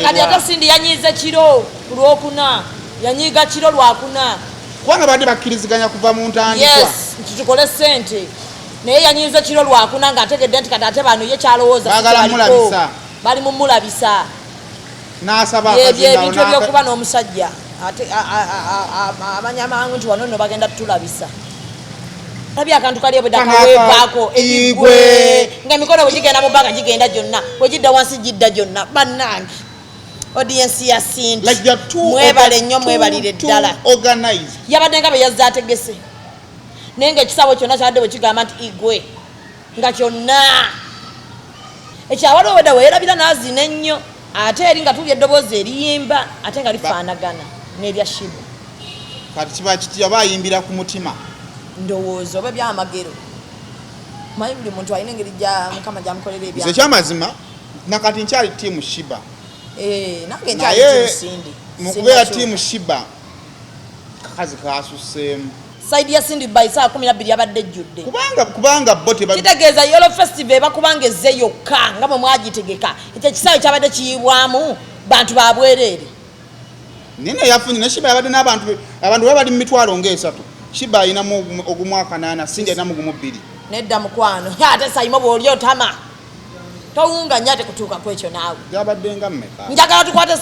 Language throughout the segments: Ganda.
kati ate Sindi yanyize kiro lwokuna yanyiga kiro lwakuna kubanga badde bakkiriziganya kuva mu ntandikwa yes tukole sente naye yanyize kiro lwakuna ng'ategedde nti kati ate bano ye kyalowooza baagala mulabisa bali mu mulabisa n'asaba ebintu ebyokuba n'omusajja ate amanyamangu nti wano nno bagenda tutulabisa tabi akantu kali ebwedakaweevaako igwe ng'emikono bwe gigenda mu bbanga gigenda gyonna bwe gidda wansi gidda gyonna bannange audience ya Sindi mwebale nnyo mwebalire ddala yabadde nga bwe yazze ategese naye ng'ekisabo kyonna kyabadde bwe kigamba nti igwe nga kyonna ekyawaliwo wedda weerabira n'azina ennyo ate eri nga tulya eddoboozi eriyimba ate nga lifaanagana n'erya Shibu kati kiba kiti yaba ayimbira ku mutima ndowooza oba ebyamagero manyi buli muntu alina engeri mukama gyamukolera ebya ekyamazima nakati nkyali tiimu Shiba nange nkyali tiimu Sindi mukubeera tiimu Shiba kakazi kasuseemu saidi ya Sindi by saa 12 yabadde ejjudde kubanga bo kitegeeza Yolo Festival ebakubanga ezze yokka nga bwe mwagitegeka ekyo ekisaawe kyabadde kiyibwamu bantu babwereere nene yafunye ne Shiba yabadde n'abantu abantu babali mu mitwalo ng'esatu Shiba ayinamu ogumwaka 8 Sindi ayinamu gumu 2 nedda mukwano ate sayimo bw'oli otama towunga ate kutuuka kwekyo naawe yabadde nga mmeka njagala tukwate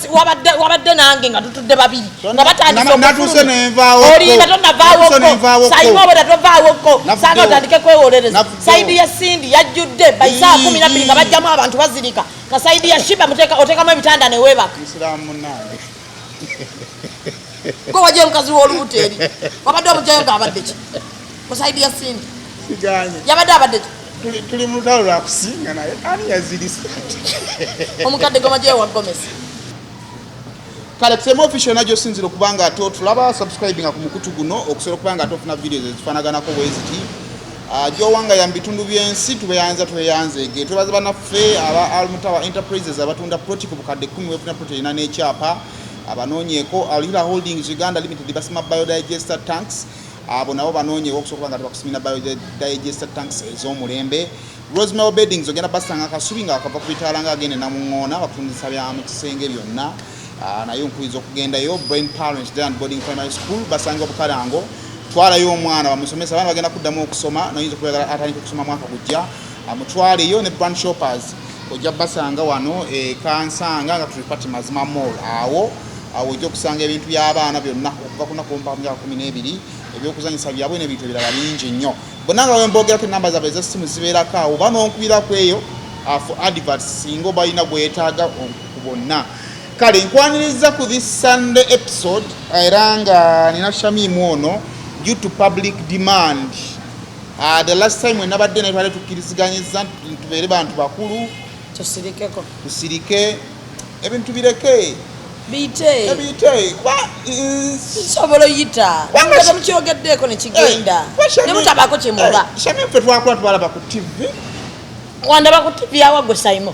wabadde nange nga tutudde babiri nga batandise nenvaawo oliba tonnavaawoko sayimo bwe tatovaawoko sanga otandike kwewolereza saidi ya Sindi yajjudde by saa 12 nga bajjamu abantu bazirika nga saidi ya Shiba otekamu ebitanda neweebaka Islamu munange ko wajja mukazi w'olubuto eri wabadde omujjayo ng'abadde ki ku saidi ya Sindi yabadde abadde ki tuli mu lutalo lwa kusinga naye ani yazirisa omukadde gomajeyo wa Gomesi kale kusema official najjo sinzira okubanga ate otulaba subscribinga ku mukutu guno okusobola okubanga ate ofuna videos ezifaanaganako bweziti gyowanga ya mu bitundu by'ensi tubeyanzege twebaza bannaffe aba Almutawa Enterprises abatunda protiko bukadde 10 wefuna proteina n'ekyapa abanoonyeeko Alira Holdings Uganda Limited basima biodigester tanks abo nabo banoonyeeko okusobola nga bakusimina biodigester tanks ez'omulembe Rosemary Beddings ogenda basanga akasubi nga akava ku bitaala nga agende namuŋŋoona batundisa bya mu kisenge byonna naye nkwiza okugendayo Brain Parents Day and Boarding Primary School basanga obukalango twalayo omwana bamusomesa abaana bagenda kuddamu okusoma noyinza okubagala atandika okusoma mwaka gujja amutwaleyo ne brand shoppers ojja basanga wano kansanga nga tuli pati mazima mall awo ojja okusanga ebintu by'abaana byonna okuva ku nnaku mpaka myaka 12 ebyokuzanyisa byabwe n'ebintu ebirala bingi nnyo bonna nga wembogerako ennamba zaabwe ez'essimu zibeerako awo oba n'onkubirako eyo for adverts singa balina bwetaaga ku bonna kale nkwaniriza ku this Sunday episode era nga nina Shamimu ono due to public demand the last time when nabadde naye twali tukkiriziganyizza tubeere bantu bakulu tusirike ebintu bireke biyite sobola oyita nga mukyogeddeko ne kigenda ne mutabako kye muba Shamimu ffe twakula tubalaba ku TV wandaba ku TV awagwe Sayimo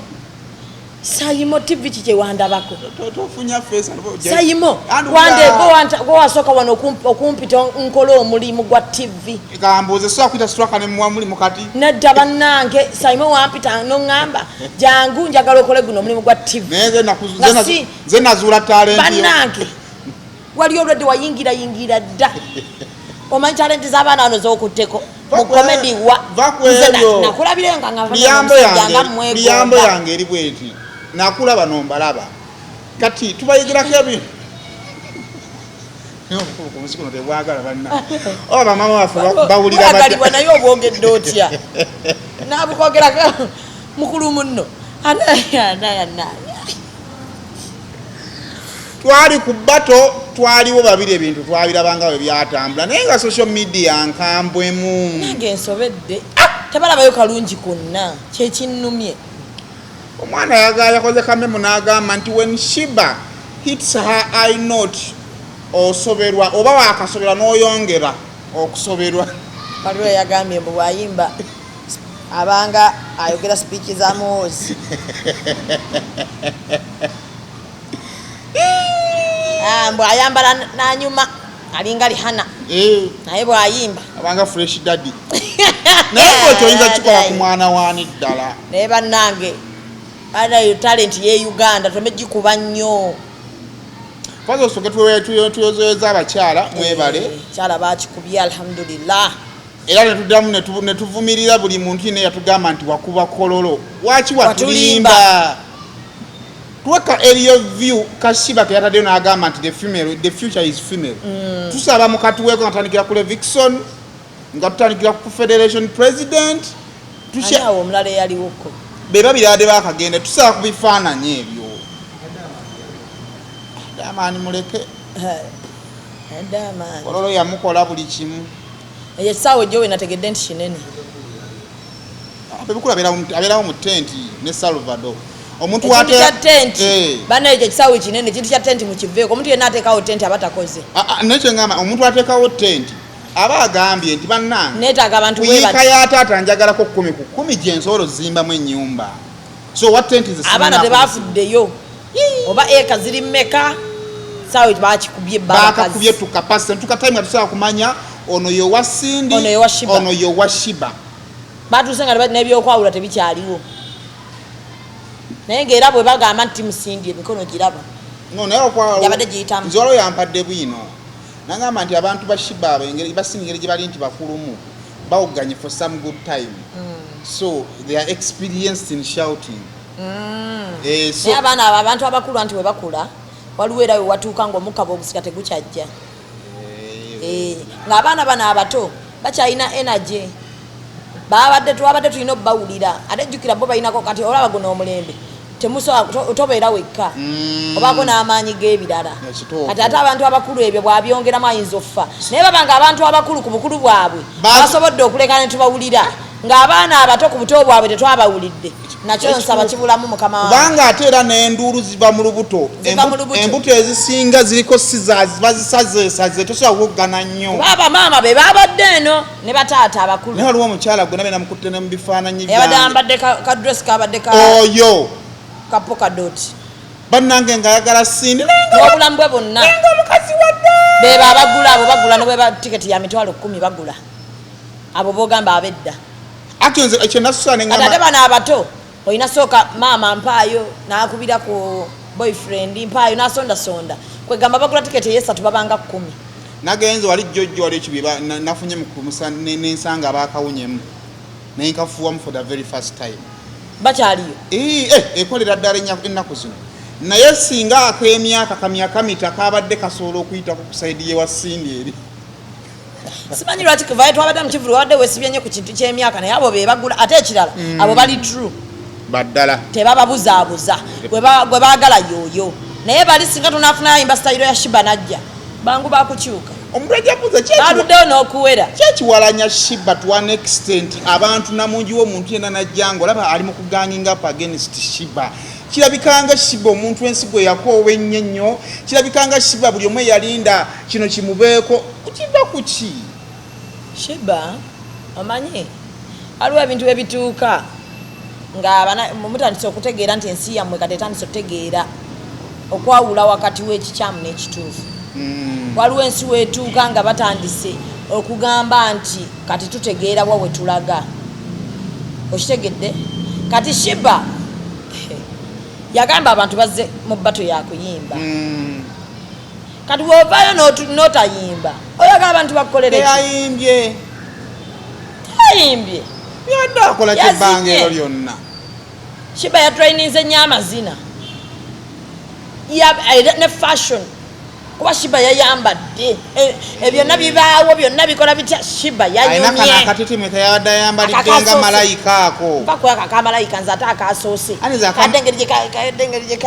TV kike wandabako tofunya face Sayimo wande go wasoka wano okumpita nkola omulimu gwa TV gamboze so akwita straka ne mwamuli mukati nedda bannange Sayimo wampita no ngamba jangu njagala okole guno omulimu gwa TV nze nazula talent bannange wali olwedde wayingira dda omanyi talent z'abaana wano z'okutteko mu comedy wa nakulabire nga liyambo yange eri bweti nakulaba nombalaba kati tubayigirako ebintu omusikuno tebwagala banna oba mama waffe bawulira naye obwongedde otya nabukogerako mukulu munno twali ku bato twaliwo babiri ebintu twabirabanga bwe byatambula naye nga social media nkambwemu nange nsobedde tebalabayo kalungi konna kyekinnumye omwana yakoze kamemu n'agamba nti when Shiba hits her eye note osoberwa oba wakasoberwa n'oyongera okusoberwa waliwo yagambye mbu bwayimba abanga ayogera speech za muwozi mbu ayambala nanyuma alinga Lihana naye bwayimba abanga fresh daddy naye ekyo oyinza kikola ku mwana waani ddala naye bannange Ada talent ye Uganda tomejikuba nnyo. Fazo soke tuyozoeza abakyala mwebale. Kyala bakikubye alhamdulillah. Era netuddamu netuvumirira buli muntu ne yatugamba nti wakuba kololo. Waki watulimba. Tuweka area view Kashiba kayatadde n'agamba nti the future is female. Tusaba mu katuweeko nga tutandikira ku Vixen nga tutandikira ku Federation President. Awo omulala yaliwoko. Beba birade bakagenda tusaba ku bifaananyi ebyo. Damani muleke. Damani. Kololo yamukola buli kimu. Yesawe jowe nategedde nti kinene. Bebukula aberawo mu tent ne Salvador. Omuntu wate tent bana ekyo kisawe kinene kintu kya tent mu kiveeko omuntu yenna ateekawo tent abatakoze nekyo ngamba omuntu ateekawo tent aba agambye nti bannange neetaaga abantu kuyika ya taata njagalako 10 ku 10 gyensobola zimbamu ennyumba so what tent is abaana tebafuddeyo oba eka ziri mmeka sawe bakikubye bakakubye tukapasite tukatime atusobola kumanya ono yowa Sindi ono yowa Shiba batuuse nga n'ebyokwawula tebikyaliwo naye ng'era bwe bagamba nti musindye emikono giraba yabadde giyitamu nzolo yampadde bwino nagamba nti abantu ba Shiba basingeri gye bali nti bakulumu bawuganye for some good time so they are experienced in shouting naye abaana abo abantu abakulu anti bwe bakula waliwo era we watuuka ng'omukka bw'ogusika tegukyajja ng'abaana bano abato bakyalina energy twabadde tulina obbawulira ate jjukira bo balinako kati olaba guno omulembe tobeera wekka obaako n'amaanyi g'ebirala kati ate abantu abakulu ebyo bwabyongeramu ayinza offa naye babanga abantu abakulu ku bukulu bwabwe basobodde okuleka ne tubawulira ng'abaana abato ku buto bwabwe tetwabawulidde nakyo nsaba kibulamu mukama wange kubanga ate era n'enduulu ziva mu lubuto embuto ezisinga ziriko sizaazi bazisazeesaze tosobola kuwoggana nnyo baba maama be babadde eno ne bataata abakulu naye waliwo omukyala gwe nabe namukutte ne mu bifaananyi yabadde ambadde kadress kabadde oyo kapoka dot bannange ng'ayagala Sindi obulamu bwe bonna omukazi wadde beba abagula abo bagula ne bwe tiketi ya mitwalo 10 bagula abo bogamba abedda akyonze ekyo nasusa ne ngamba ate bana abato oyina sooka maama mpaayo n'akubira ku boyfriend mpaayo n'asonda kwegamba bagula tiketi ey'esatu babanga 10 nagenze wali jjojjo wali ekibiba nafunye mukumusa n'ensanga abaakawunyemu naye nkafuwamu for the very first time bakyaliyo ekolera ddala ennaku zino naye singa ak'emyaka kamyaka mita kabadde kasobola okuyitako ku saidi ye wa Sindi eri simanyi lwaki kuvayo twabadde mu kivulu wadde weesibye nnyo ku kintu ky'emyaka naye abo be bagula ate ekirala abo bali true baddala tebababuzaabuza gwe baagala yooyo naye bali singa tunaafuna ayimba sitayiro ya Shiba najja bangu bakukyuka omuntu ajabuza baluddeyo n'okuwera kyekiwalanya Shiba to an extent abantu namungi w'omuntu yenna najjanga olaba ali mu kuganginga up against Shiba kirabikanga Shiba omuntu ensigo yakoowa ennyo ennyo kirabikanga Shiba buli omu yalinda kino kimubeeko kiva ku ki Shiba omanyi aliwo ebintu ebituuka nga mutandise okutegeera nti ensi yammwe kati etandise okutegeera okwawula wakati w'ekikyamu n'ekituufu waliwo ensi weetuuka nga batandise okugamba nti kati tutegeera wa we tulaga okitegedde kati Shiba yagamba abantu bazze mu bbato yakuyimba kati bw'ovaayo n'otayimba oyagala abantu bakukolere teyayimbye yadde akola kyebbanga ero lyonna Shiba yatraininze nnyo amazina ne fashion kuba Shiba yayambadde byonna bibaawo byonna bikola bitya Shiba yanyumye akatitime kayabadde ayambalidde nga malayika ako akaamalayika nze ate akasoose kadde engeri gye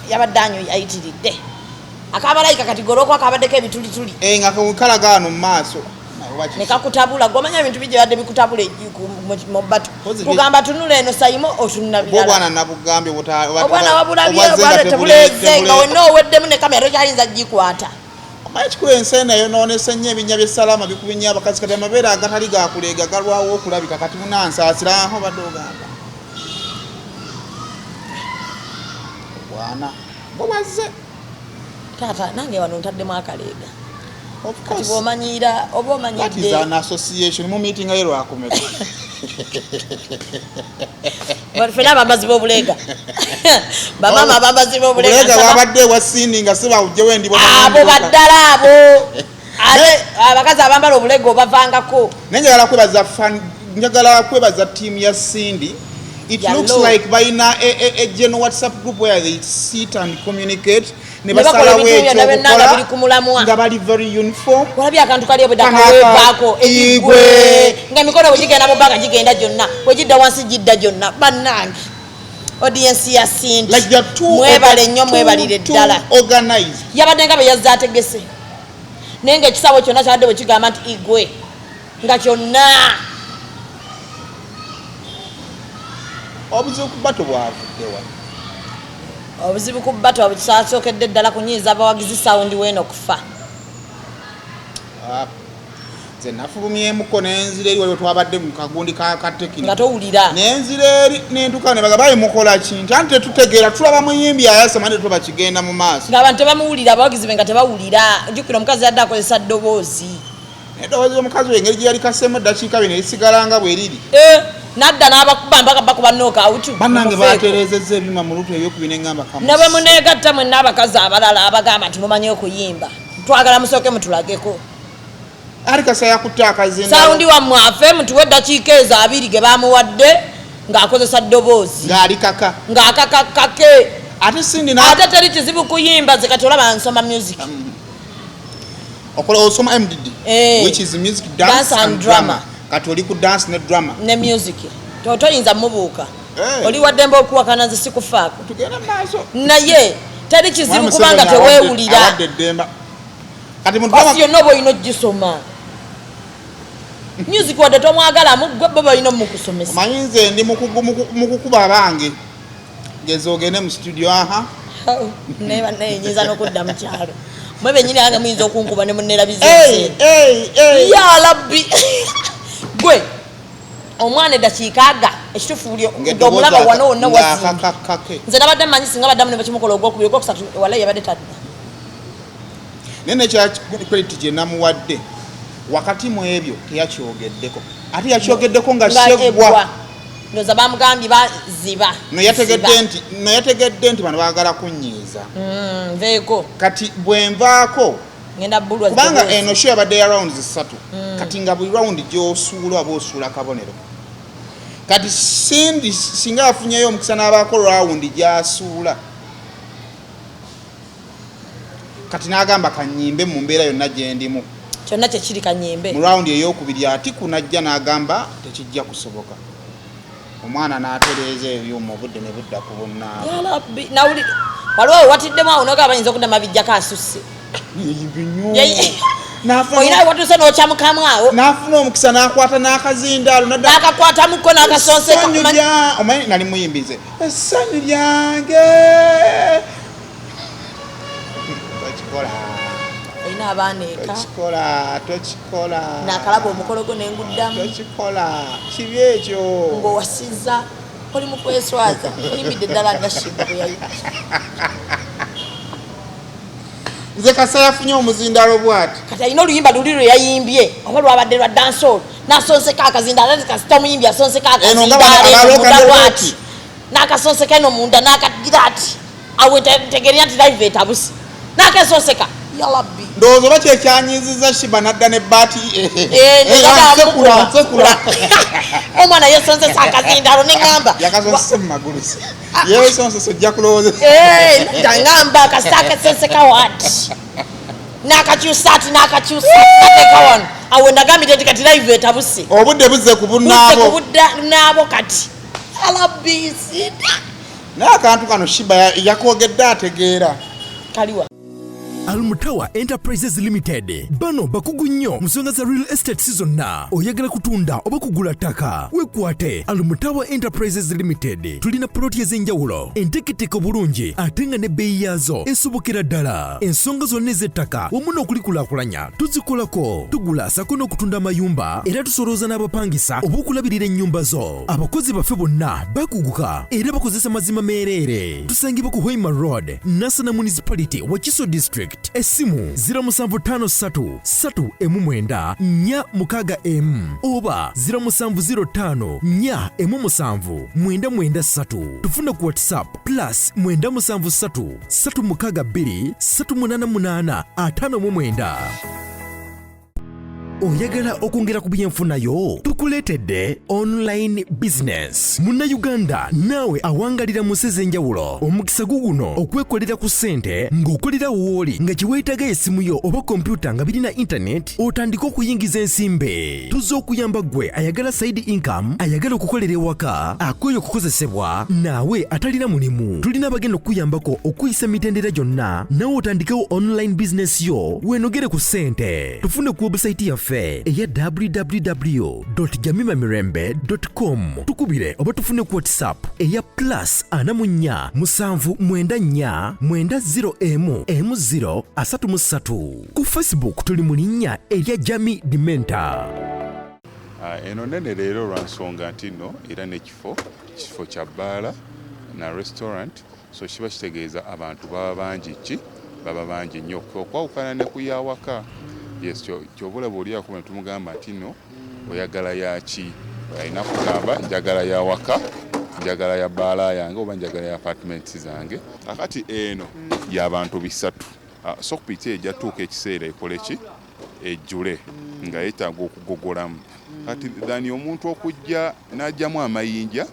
yabadde ayitiridde akaamalayika kati golokwa kabaddeko ebitulituli nga kalagaano mu maaso nekakutabula gomanya ebintu bijja yadde bikutabula mu bbato kugamba tunula eno sayimo otunula birala nabugambye obwana wabulabye obwana tebuleze nga wenna oweddemu ne kamera tokyalinza gikwata omanyi kikulu ensi eno eyonoonese nnyo ebinnya by'essalama bikubi nnyo abakazi kati amabeere agatali gakuleega galwawo okulabika kati munansaasiraho badde ogamba obwana bwebazze taata nange wano ntaddemu akaleega kati bw'omanyira oba omanyidde that is an association mu meeting ayo lwakumeka fena abambazi b'obulega bamama abambazi b'obulega wabadde wasindi nga siba ujjewo ndi abo baddala abo abakazi abambala obulega obavangako njagala kwebaza tiimu ya Cindy. It looks like balina a general WhatsApp group where they sit and communicate. Ne basala weekyo nga bali very uniform. Walabya akantu kali obudakawebaako igwe nga mikono bugigenda mu bbaga gigenda gyonna bwegidda wansi gidda gyonna bannange audience ya Cindy like the two mwebale nnyo mwebalire ddala organized yabadde nga beyazza ategese naye nga ekisabo kyonna kyabadde bwe kigamba nti igwe nga kyonna obuzibu ku bato bwavuddewa obuzibu ku bato obusaasokedde ddala kunyiiza abawagizi sawundi weeno kufa nze nafulumyemuko nenzira eri waliwo twabadde mu kagundi ka tekini nga towulira nenzira eri nentuka ne bagamba mukola kintu anti tetutegeera tulaba muyimbi ayasema nti tuba kigenda mu maaso ng'abantu tebamuwulira abawagizi be nga tebawulira jjukira omukazi yadde akozesa ddoboozi eddoboozi omukazi we engeri gye yali kasemu eddakiika bino erisigalanga bwe riri nadda n'abakuba mpaka bakuba nookawutu bannange batereezezza ebyuma mu lutu ebyokubiri neŋŋamba kamu ne bwe muneegatta mwenna abakazi abalala abagamba nti mumanyi okuyimba twagala musooke mutulageko ali kasa yakutte akazinda sawundi wammwe afe mutuwe eddakiika ezo 2 ge baamuwadde ng'akozesa ddoboozi ng'ali kaka ng'akakakake ate Cindy ate teri kizibu kuyimba ze kati olaba nsoma music okola osoma MDD which is music dance and drama kati oli ku dance ne drama ne music toyinza mubuuka oli waddemba okuwakana nze sikufaako tugenda maaso naye teri kizibu kubanga teweewulira kati basi yonna oba olina ogisoma music wadde tomwagalamu gwe bo balina omukusomesa omanyi nze ndi mu kukuba abange ngeza ogende mu studio naye bannaye nyinza n'okudda mu kyalo mwe bennyini yange muyinza okunkuba ne munerabize ya labbi gwe omwana eddakiika aga ekitufuulyo omulaba wano wonna wazimbi nze nabadde mmanyi singa baddamu ne bakimukola ogwokubiri ogwokusatu wala yabadde tadda naye nekyakrediti gye namuwadde wakati mu ebyo teyakyogeddeko ate yakyogeddeko nga seggwa ndoza bamugambye baziba nayategedde nti bano baagala kunyiiza nveeko kati bwenvaako ngenda bulwa kubanga eno show yabadde ya rounds 3 kati nga buli round gy'osuula oba osuula kabonero kati Cindy singa afunyeyo omukisa n'abaako round gy'asuula kati n'agamba kanyimbe mu mbeera yonna gye ndimu kyonna kyekiri kanyimbe mu round ey'okubiri ati kunajja n'agamba tekijja kusoboka omwana n'atereeza ebyuma obudde ne budda ku bunnaabwe nawulire waliwo watiddemu awo noga bayinza okuddamu abijjako asusse oyina watuuse n'okyamukamu awo n'afuna omukisa n'akwata n'akazindaalo n'akakwatamuko n'akasonseka omanyi nali muyimbize essanyu lyange tokikola olina abaana eka tokikola n'akalaba omukolo gwo n'enguddamu tokikola kibi ekyo ng'owasizza oli mu kweswaza oyimbidde ddala nga shiba bwe yayita nze kasa yafunye omuzindaalo bw'ati kati alina oluyimba luli lwe yayimbye oba lwabadde lwa dansol n'asonseka akazindaalo ati kasita omuyimbi asonseka akazindaalo bw'ati n'akasonseka eno munda n'akagira ati awe tegerera nti live etabuse n'akesonseka yalabbi ndowooza oba kyekyanyiizizza shiba nadda nebbaati nsekula omwana yesonsesa akazindaalo neŋŋamba yakasonsese mu magulu yesonsesa ojja kulowoozesa ngamba kasita akesonseka wati n'akakyusa ati n'akakyusa nateeka wano awe ndagambye nti kati live etabuse obudde buzze ku bunnaabo kati alabbi Cindy naye akantu kano shiba yakogedde ategeera kaliwa Almutawa Enterprises Limited bano bakugu nnyo mu nsonga za real estate zonna oyagala kutunda oba kugula ttaka wekwate Almutawa Enterprises Limited tulina ploti ez'enjawulo enteketeko bulungi ate nga n'ebbeeyi yaazo esobokera ddala ensonga zonna ez'ettaka wamu n'okulikulaakulanya tuzikolako tugula sako n'okutunda amayumba era tusolooza n'abapangisa oba okulabirira ennyumba zo abakozi baffe bonna bakuguka era bakozesa mazima meereere tusangibwa ku Hoima Road Nasana Municipality Wakiso District direct essimu 0753 oba 0705 tufuna ku WhatsApp plus 973623888 oyagala okwongera ku byenfuna yo tukuleetedde online business munnayuganda naawe awangalira mu nsezi enjawulo omukisa guguno okwekolera ku ssente ng'okolera wooli nga kiweetaga essimu yo oba kompyuta nga birina internet otandika okuyingiza ensimbe tuzze okuyamba gwe ayagala side income ayagala okukolera ewaka akweyo okukozesebwa naawe atalina mulimu tulina abagenda okuyambako okuyisa mitendera gyonna nawe otandikewo online business yo weenogere ku ssente tufune ku website yaffe eya www.jamimamirembe.com tukubire oba tufune ku WhatsApp eya +4 794 900M033 ku Facebook tuli mu linnya erya Jami Dimenta. Eno nene leero lwa nsonga nti nno era n'ekifo kya bbaala na restaurant so kiba kitegeeza abantu baba bangi nnyo okwawukana ne kuyawaka. Yes, kyobula bw'oli akuma tumugamba nti nno oyagala yaki alina kugamba njagala ya waka njagala ya bbaala yange oba njagala ya apartments zange akati eno y'abantu bisatu so kupita ejja tuuka ekiseera ekoleki ejjule nga yeetaaga okugogolamu kati dhani omuntu okujja n'ajjamu amayinja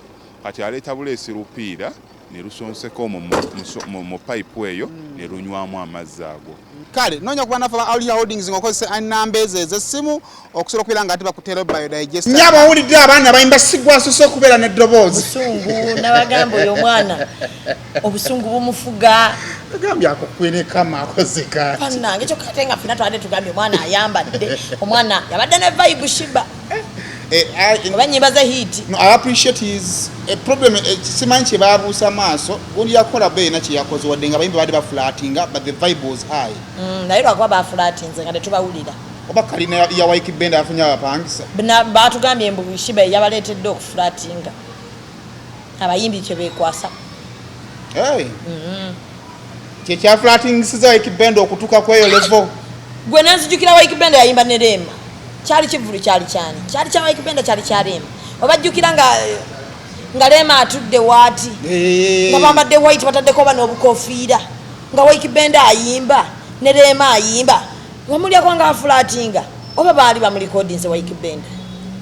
kati aleeta buleesi lupiira ne lusonseko mu pipe eyo ne lunywamu amazzi ago. Kale nonya kuba nafa Mawulire Holdings ngokozesa annamba ez'essimu okusobola okubeera nga ate bakutera biodigester. Nya Mawulire abaana bayimba sigwa sose okubeera n'eddoboozi. Busungu n'abagamba oyo omwana obusungu bumufuga. Agambye akokwene kama akoze kati. Panange kyo katenga fina twade tugambye omwana ayambadde omwana yabadde ne vibe shiba. Abanyimba za hit. No, I appreciate his problem simanyi kye baabuusa maaso gundi yakola be na kye yakoze wadde nga bayimba badde baflatinga but the vibe was high. Naye lwakuba baflatinze nga tetubawulira. Oba kalina ya Waiki Band afunya abapangisa. Batugambye mbu shiba yabaleetedde okuflatinga. Abayimbi kye beekwasa. Hey. Kye kya flating siza Waiki Band okutuka kweyo level. Gwe nanzijukira Waiki Band yayimba ne Rema. Kyali kivulu kyali kyani. Kyali kya Waiki Band kyali kya Rema. Obajjukira nga Rema atudde waati. Nga bambadde white bataddeko bano obukofiira. Nga Waiki Band ayimba ne Rema ayimba. Wamulyako nga aflatinga. Oba baali bamulikodinze Waiki Band.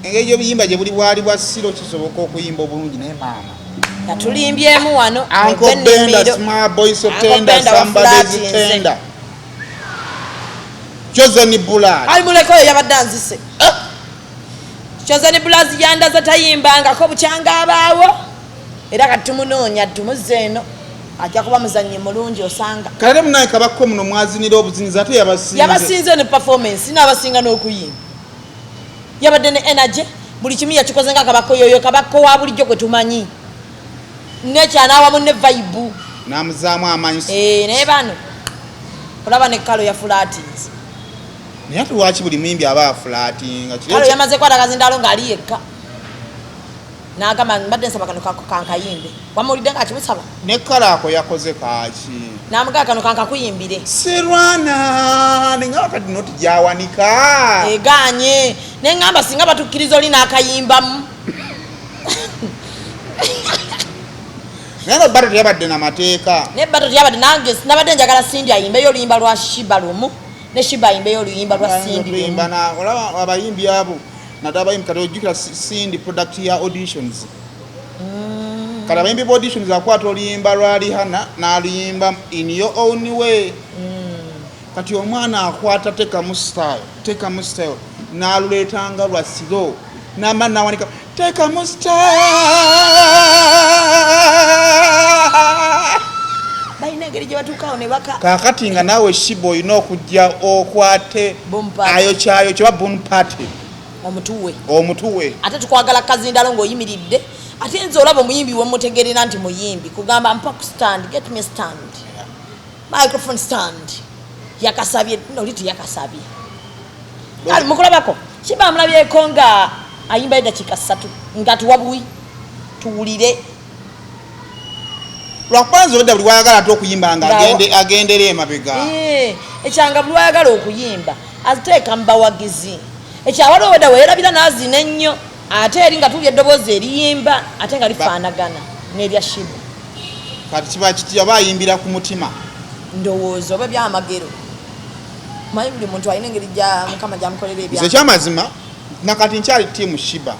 Engeri y'obuyimba gye buli bwali bwa siro kisoboka okuyimba obulungi naye maama. Katulimbyemu wano. Uncle Benda, small boy so tender, somebody's tender. Chosen Bulad. Ali muleko yabadde anzise. Chosen Bulad yandaza tayimbanga ko bukyanga abaawo. Era katumunoonya tumuze eno. Ajja kuba muzannyi mulungi osanga. Kale munaye kabakko muno mwazinira obuziniza ate yabasinze. Yabasinze ne performance n'abasinga n'okuyimba. Yabadde ne energy buli kimu yakikoze nga kabakko yoyo kabakko wa bulijjo gwe tumanyi. Nekyana awamu ne vibe. Namuzaamu amanyi. Naye bano. Olaba ne kalo ya flatins. Naye ate lwaki buli muyimbi aba aflatinga? Kalo yamaze kwata kazindalo ng'ali yekka. N'agamba mbadde nsaba kano kankayimbe. Wamulidde nga kimusaba? Ne kala ako yakoze kaaki. N'amugaa kano kankakuyimbire. Sirwana nenga wakati noti gyawanika. Eganye. N'engamba singa batukkiriza oli n'akayimbamu. Naye batto yabadde na mateeka. Ne batto yabadde nange sinabadde njagala Sindi ayimbe yo luyimba lwa Shiba lumu. Ne Shiba ayimbe yo luyimba lwa Sindi. Luyimba na olaba abayimbi abo. Nata abayimbi kati ojjukira Sindi product ya auditions. Kati abayimbi ba auditions akwata oluyimba lwa Rihanna n'aluyimba in your own way. Kati omwana akwata teka mu style n'aluleetanga lwa silo n'ama nawanika teka mu style. Bayina engeri gye batuukawo ne baka. Kaakati nga naawe Shiba olina okujja okwate ayo kyayo kiba boom party. Omutuwe. Ate tukwagala kazindalo ng'oyimiridde. Ate nze olaba omuyimbi wemutegerera nti muyimbi. Kugamba mpa ku stand, get me stand. Microphone stand. Yakasabye, noli tuyakasabye. Kali mukulabako. Shiba amulabyeko nga ayimba eddakiika 3 nga tuwabwi tuwulire. lwakubanza obadde buli wayagala ate okuyimba nga agendera emabega ekyanga buli wayagala okuyimba ateeka mu bawagizi ekyawala obadde weerabira n'azina ennyo ate eri nga tulya eddoboozi eriyimba ate nga lifaanagana n'erya shiba kati kiba kiti aba ayimbira ku mutima ndowooza oba byamagero manyi buli muntu alina engeri mukama gyamukolera nze kyamazima nakati nkyali tiimu shiba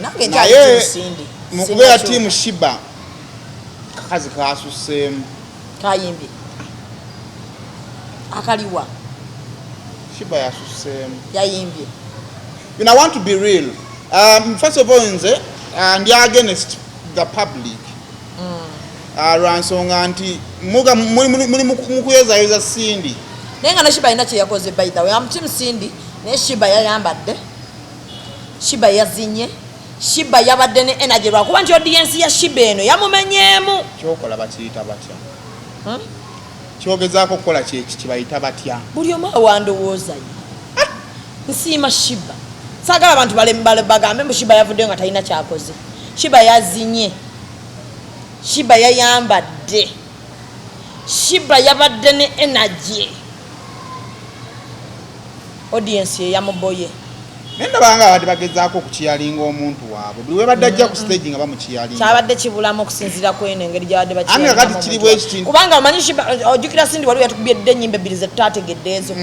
nange nkyali sindi mu kubeera tiimu shiba kakazi kasuseemu kayimbye akaliwa shiba yasuseemu yayimbye. You know, I want to be real. First of all, nze ndi against the public. Ransonga nti muga muli mukuyeza Cindy. Nenga na Shiba ina kye yakoze by the way. I'm team Cindy ne Shiba yayambadde. Shiba yazinye. Shiba yabadde ne energy lwa kuba nti audience ya Shiba eno yamumenyeemu. Kyokola bakiyita batya. Kyogezaako kukola kyeki kibayita batya. Buli omu awandowooza nsiima Shiba. Sagala abantu bagambe mbu Shiba yavudde nga talina kyakoze. Shiba yazinye. Shiba yayambadde. Shiba yabadde ne energy. Audience ye yamuboye. Nenda banga abadde bagezaako okukiyalinga omuntu waabwe. Buli we badde ajja ku stage nga bamukiyalinga. Kyabadde kibulamu okusinziira ku eno engeri gyabadde bakiyalinga. Anga kati kiri bwe kiti. Kubanga omanyi Shiba ojjukira Cindy waliwo yatukubye ennyimba ebbiri ze tutategedde ezo.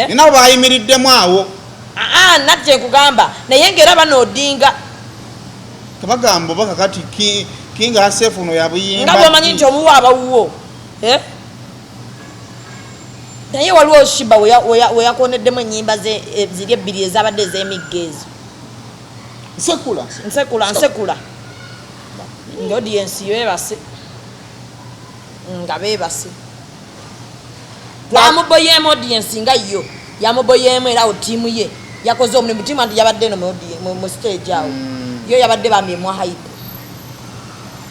Nina bayimiriddemu awo. Najje kugamba naye ngera bano odinga kabagamba baka kati kinga asefu no yabuyimba ngabo manyi nti omuwa abawuwo naye waliwo Shiba we yakoneddemu ennyimba ze ziri ebbiri ezabadde ez'emiggeezo nsekula nga audience yebase nga beebase bamuboyeemu audience nga yo yamuboyeemu era otiimu ye yakoze omulimu tiimu anti yabadde no mu stage awo yo yabadde bambyemu hype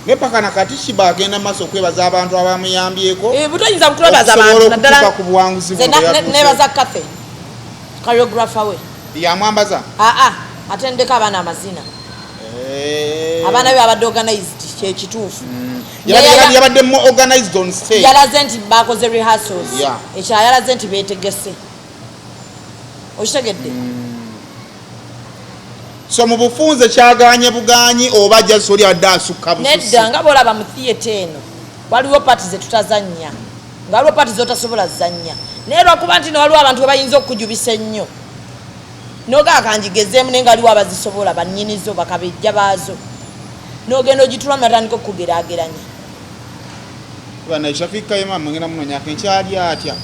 nepaka nakati Shiba agenda maaso okwebaza abantu abamuyambyeko butoyinza kutwebaza abantu naddala ku buwanguzi nebaza cafe choreographer we yamwambaza atendeka abaana amazina abaana be abadde organized kyekituufu yabadde organized on stage yalaze nti bakoze rehearsals ekyayalaze nti beetegese okitegedde so mu bufunze kyaganye buganyi oba jazz oli adde asukka bususi nedda nga bwolaba mu theatre eno waliwo pati ze tutazannya nga waliwo pati zotasobola zannya naye lwakuba nti waliwo abantu we bayinza okukujubisa ennyo nogakanjigezeemu naye nga waliwo abazisobola bannyinizo bakabejja baazo n'ogenda ogitulamu natandika okugeraageranya bana Shafika yema mwengena muno nyaka enkyali atya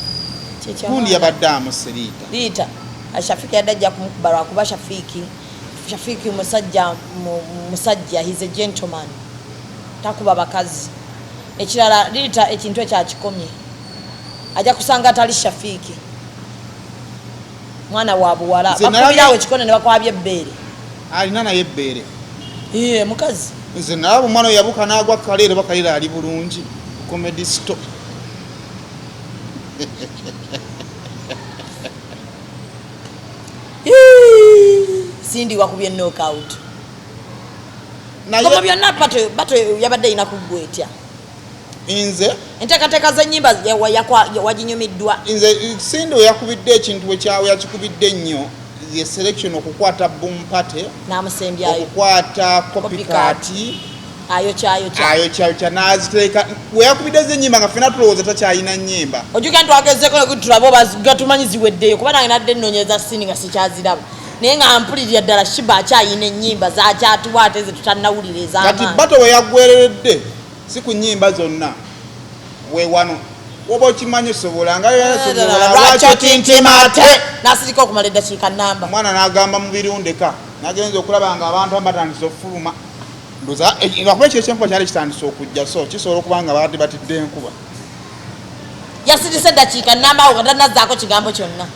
kundi yabadde amusiriita liita Shafika yadde ajja kumukuba lwakuba Shafiki musajja he's a gentleman takuba bakazi ekirala liita ekintu ekyakikomye ajja kusanga atali Shafiki mwana wa buwala bakubirawo ekikone ne bakwabya ebbeere alina naye ebbeere mukazi nze nalaba omwana yabuka n'agwa kaleero bakaleero ali bulungi comedy store Cindy wakubye knockout kama byonna bato yabadde ina kugwetya nze enteekateeka z'ennyimba waginyumiddwa nze Cindy yakubidde ekintu yakikubidde ennyo ye selection okukwata boom party n'amusembyayo okukwata copycat ayo kya naziteeka we yakubidde z'ennyimba nga ffena tulowooza takyayina nnyimba ojuga nti wagezeeko tulaba gatumanyi ziweddeyo kuba nange nadde nnoonyeza Cindy nga sikyaziraba naye nga mpulirira ddala Shiba akyayina ennyimba zakyatuwa ate ze tutannawulira ez'amaanyi kati bato we yaggwereredde si ku nnyimba zonna we wano oba okimanyi osobola nga lwakyo tintima ate n'asirika okumala eddakiika nnamba omwana n'agamba mu birundeka nagenza okulaba nga abantu batandise okufuluma ndoza lwakuba ekyo ekyenkuba kyali kitandise okujja so kisobola okuba nga baadde batidde enkuba yasirise eddakiika nnamba awo nga tanazzaako kigambo kyonna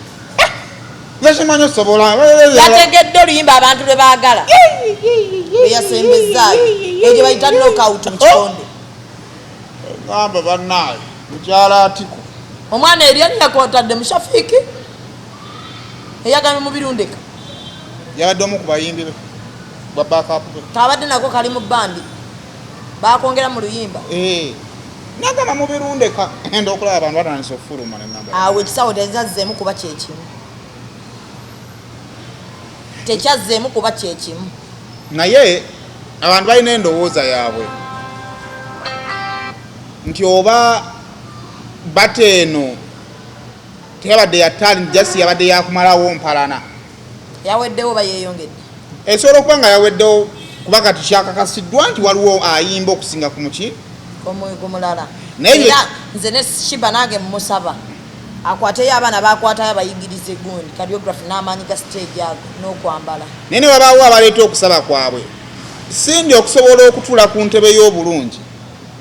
yakimanyi osobola yategedde oluyimba abantu lwe baagala eyasembezaayo egyo bayita knockout mu kikonde gamba bannaayo mukyala atiko omwana eryani yakwotadde mu Shafiki eyagambe mu birundeka yabadde omu ku bayimbi babakapu kabadde nako kali mu bandi bakwongera mu luyimba nagamba mubirundeka enda okulaba abantu batandise okufuluma nenamba awo ekisawo tezazzeemu kuba kyekimu tekyazzeemu kuba kyekimu naye abantu balina endowooza yaabwe nti oba bateeno teyabadde yataali jasi yabadde yakumalawo mpalana yaweddewo bayeyongedde esobola okuba nga yaweddewo kuba kati kyakakasiddwa nti waliwo ayimba okusinga ku muki kumulala naye era nze ne shiba nange mumusaba akwateyo abaana bakwatayo abayigirize gundi cardiography n'amaanyi ga stage ago n'okwambala naye ne wabaawo abaleeta okusaba kwabwe sindi okusobola okutuula ku ntebe y'obulungi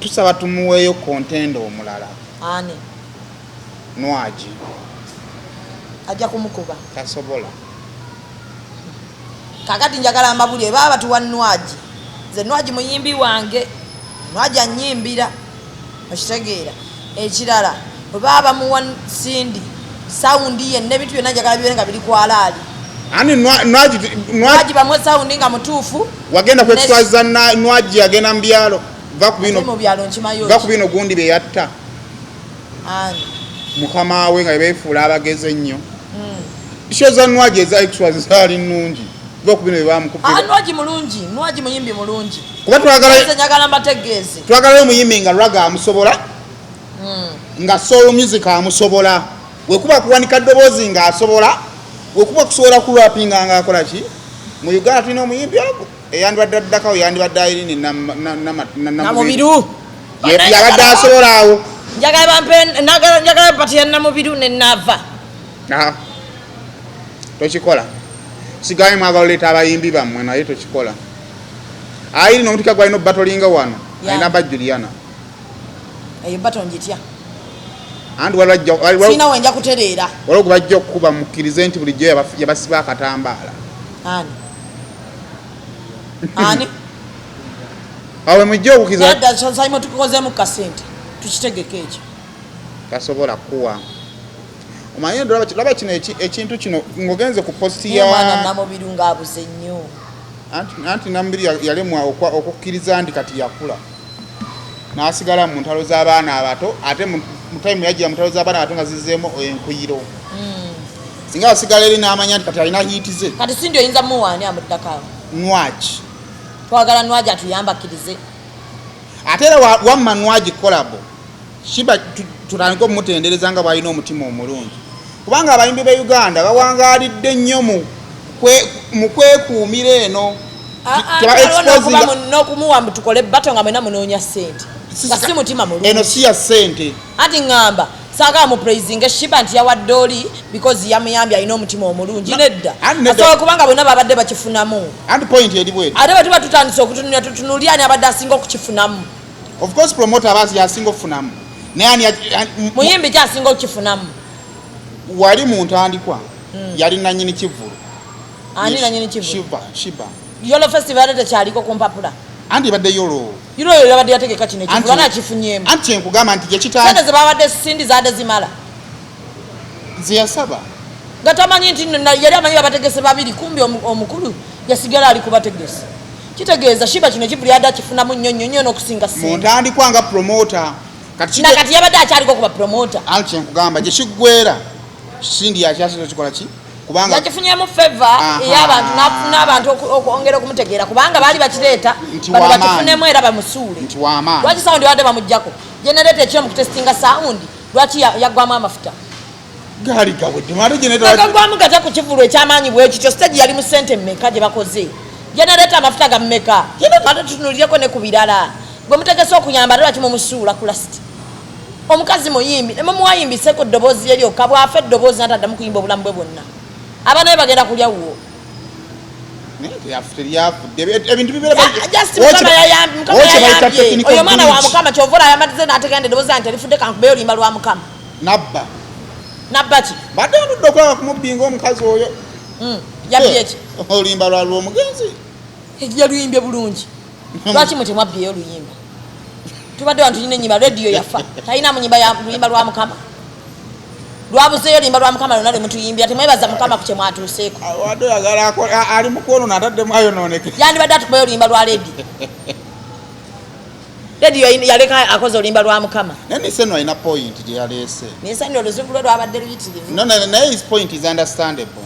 tusaba tumuweeyo kontenda omulala ani Nwagi ajja kumukuba tasobola kakati njagala Mawulire baba tuwa Nwagi nze Nwagi muyimbi wange Nwagi annyimbira okitegeera ekirala baba muwa Sindi saundi yenne bitu byonna njagala bibe nga biri kwalaali ani Nwagi bamwe saundi nga mutuufu wagenda kwetwaza Nwagi agenda mu byalo mu byalo nkimayo va ku bino gundi bye yatta ani mukama we nga beefuula abageze ennyo isho za Nwagi eza extras zaali nnungi va ku bino bye bamukubira Nwagi mulungi Nwagi muyimbi mulungi kuba njagala mbategeeze twagala omuyimbi nga Lwaga amusobola nga soul music amusobola wekuba kuwanika ddoboozi nga asobola wekuba kusobola kulwapinga nga akola ki mu Uganda tulina omuyimbi ago eyandibadde addakawo yandibadde ayini namubiru yabadde asobola awo njagala bapatiya namubiru nenava tokikola sigaye mwagala oleeta abayimbi bammwe naye tokikola ayiri nomutika gwalina obatolinga wano alina Juliana eyo baton jitya andi sina wenja kutereera waliwo bajja okukuba mukkirize nti bulijjo yabasiba akatambaala ani awe mujja okukiza saimo tukozeemu kasente tukitegeka ekyo tasobola kuwa omanyi laba kino ekintu kino ngogenze ku posti ya mwana namubiru ngaabuze nnyo anti namubiri yalemwa okukkiriza nti kati yakula n'asigala mu ntalo z'abaana abato ate mu time yajja mu ntalo z'abaana abato nga zizzeemu enkuyiro singa asigala eri n'amanya nti kati alina hiitize kati sindi oyinza muwaani amuddakaawo Nwagi twagala Nwagi atuyamba akkirize ate era wamma Nwagi kolabo shiba tutandika omumutendereza nga bwalina omutima omulungi kubanga abayimbi be Uganda bawangaalidde nnyo mu kwekuumira eno n'okumuwamba tukole bato nga mwena munoonya ssente nga si mutima mulungi eno si ya ssente anti ŋŋamba saagala mu praising shiba nti yawadde oli because yamuyambye alina omutima omulungi nedda asobola kubanga bonna babadde bakifunamu anti point eri bweti ate bwe tuba tutandise okutunulira tutunulye ani abadde asinga okukifunamu of course promoter abazi yasinga okufunamu naye muyimbi kyasinga okukifunamu wali mu ntandikwa yali nannyini kivulu ani nannyini kivulu shiba yolo festival ate tekyaliko ku mpapula anti badde yolo yabadde yategeka kino ekivulu anakifunyeemu anti kyenkugamba nti sente ze babadde Sindi zadde zimala zeyasaba nga tamanyi nti yali amanyi babategese babiri kumbi omukulu yasigala ali kubategesa kitegeeza shiba kino ekivulu yadde akifunamu nnyo n'okusinga mu ntandikwa nga promoter kati yabadde akyaliko kuba promoter anti kyenkugamba gye kiggwera Sindi yakyasiza kikola ki kubanga yakifunyemu favor ey'abantu n'afuna abantu okwongera okumutegeera kubanga baali bakireeta bano bakifunemu era bamusuule lwaki sawundi badde bamuggyako generator ekiro mu kutestinga sawundi lwaki yaggwamu amafuta gaali gawedde gaggwamu gata ku kivulu ekyamaanyi bwekityo stage yali mu sente mmeka gye bakoze generator amafuta ga mmeka ate tutunuliryeko ne ku birala gwe mutegese okuyamba ate lwaki mumusuula ku lasiti omukazi muyimbi ne mumuwayimbiseko eddoboozi lye lyokka bwafa eddoboozi nataddamu kuyimba obulamu bwe bwonna abaana be bagenda kulya wuwo ebintu mukama yayambye oyo mwana wa mukama kyovola ayambatize n'ategenda eddoboozi nti alifudde kankube olimba lwa mukama nabba ki badde oludde okulaba kumubbinga omukazi oyo yabbye eki olimba lwalwa omugenzi yaluyimbye bulungi lwaki mwe temwabyeyo oluyimba tubadde wantu nyina enyimba rediyo yafa talina munyimba ya luyimba lwa mukama lwabuzeeyo limba lwa mukama lwonna lwemutuyimbira temwebaza mukama ku kyemwatuuseeko wadde oyagala ali mu kwonoona ataddemu ayonooneke yandibadde atukubayo oluyimba lwa ledi radio yaleka akoze olimba lwa mukama nani seno ina point je yalese nisani oluzungu lwe lwabadde luyitirivu no his point is understandable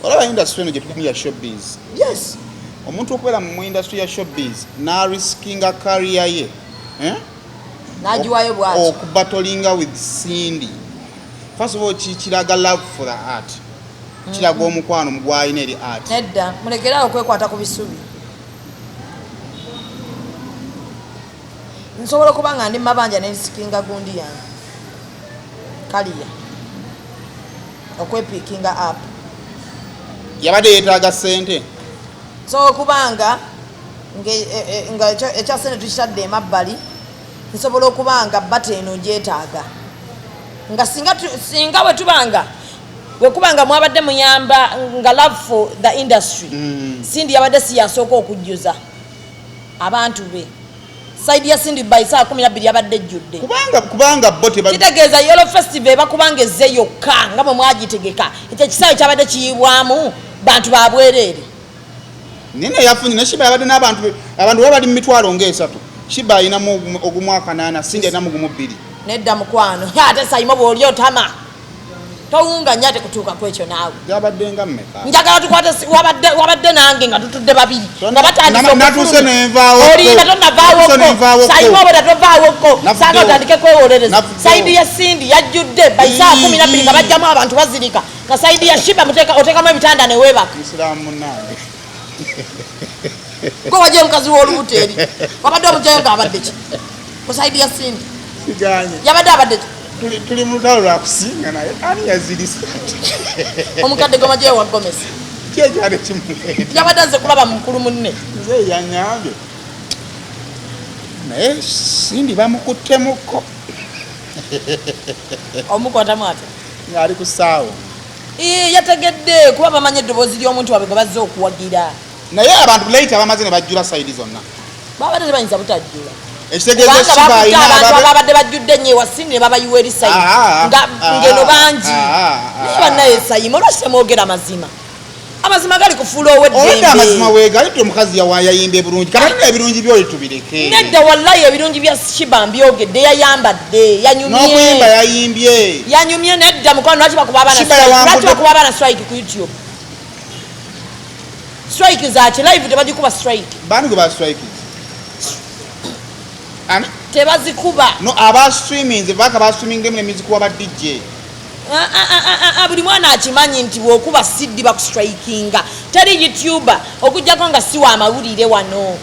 olaba industry eno gye tuli ya showbiz yes omuntu okubeera mu industry ya showbiz na riskinga career ye najiwayo bwati okubatolinga with Cindy first of all kiraga love for the art kiraga omukwano mugwayina eri art nedda mulekera okwekwata ku bisubi nsobola kubanga ndi mabanja n'esikinga gundi yange kaliya okwepikinga up yabadde yeetaaga ssente so kubanga nga ekyasente tukitadde emabbali nsobola okubanga bata eno gyetaaga nga singa bwe tubanga wekubanga mwabadde muyamba nga love for the industry Cindy yabadde siyasooka okujjuza abantu be saidi ya Cindy by saa 12 yabadde jjudde kubanga bo kitegeeza Yellow Festival bakubanga ezze yokka nga bwe mwagitegeka ekyo kisaawe kyabadde kiyibwamu bantu babwereere nene yafunye ne Shiba yabadde n'abantu babali mu mitwalo ng'esatu Shiba ayinamu ogumwaka 8 Cindy ayinamu gumu 2 nedda mukwano ate sayimo bw'oli otama towunga nyate kutuuka kwekyo naawe yabadde nga mmeka njagala tukwate wabadde nange nga tutudde babiri nga batandise nenvaawoko olinda tonavaawoko sayimo obweda tovaawoko sanga otandike kwewolereza saidi ya Cindy yajjudde by saa 12 nga bajjamu abantu bazirika nga saidi ya Shiba otekamu ebitanda neweebaka Islamu munange ko wajje mukazi w'olubuto eri wabadde omujayo ng'abadde ki ku saidi ya Cindy siganye yabadde abadde ki tuli mu lutalo lwa kusinga naye ani yazirisa omukadde gomajeyo wa Gomesi kyekyabe kimugenda yabadde aze kulaba mukulu munne nze yanyambye naye Cindy bamukuttemuko omukwatamu ate ng'ali ku ssaawa yategedde kuba bamanyi eddoboozi ly'omuntu wabwe nga bazze okuwagira naye abantu laita bamaze ne bajjula sayidi zonna babadde tebayinza butajjula ekitegeeza Shiba ayina abantu ababadde bajjudde nnyo ewa Cindy ne babayiwa eri sayidi ngeno bangi naye bannaye sayima olwaki temwogera mazima amazima gali kufuula owedde amazima weegali omukazi yayimba bulungi kati ebirungi byoli tubireke nedda wallahi ebirungi bya Shiba mbyogedde yayambadde n'okuyimba yayimbye yanyumye nedda mukwano lwaki bakuba abaana strike ku YouTube strike zaki live tebagikuba strike bani gwe ba strike ani tebazikuba no aba streaming vaka ba streaming game music wa ba DJ buli mwana akimanyi nti bwokuba CD bakustrikinga teri YouTuber okujjako nga siwa amawulire wano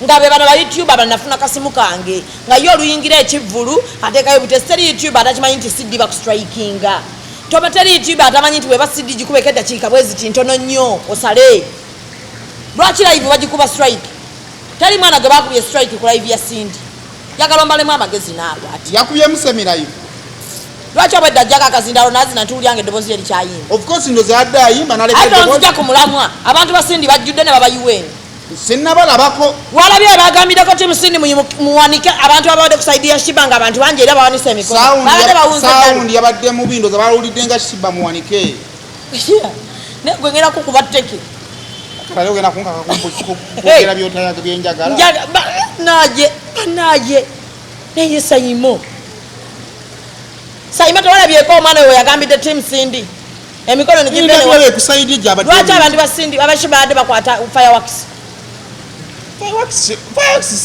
nga be bano ba YouTuber banafuna kasimu kange nga yo oluyingira ekivulu atekayo butesteri YouTuber atakimanyi nti CD bakustrikinga toba teri YouTuber atamanyi nti weba CD gikubeka eddakiika bwezi kintono nnyo osale lwaki live bagikuba strike teri mwana gwe bakubye strike ku live ya Cindy yagala ombalemu amagezi naawe ati yakubye musemi live lwaki obwedda ajjako akazindalo nazina tuulyanga eddoboozi lye likyayimba of course ndoza adde ayimba ate onzija ku mulamwa abantu ba Cindy bajjudde ne babayiweni sinnabalabako walabye bagambireko timu Cindy muwanike abantu ababadde kusaidia Shiba nga abantu bangi era bawanise emikono babadde bawunze saundi yabadde mu bindoza bawulidde nga Shiba muwanike gwe ngenda kukuba tteke kale ogenda kunkaka kumpogera byotayaga byenjagala naye naye sayimo tewalabyeko omwana we yagambidde timu Cindy emikono lwaki abantu ba Cindy abashiba badde bakwata fireworks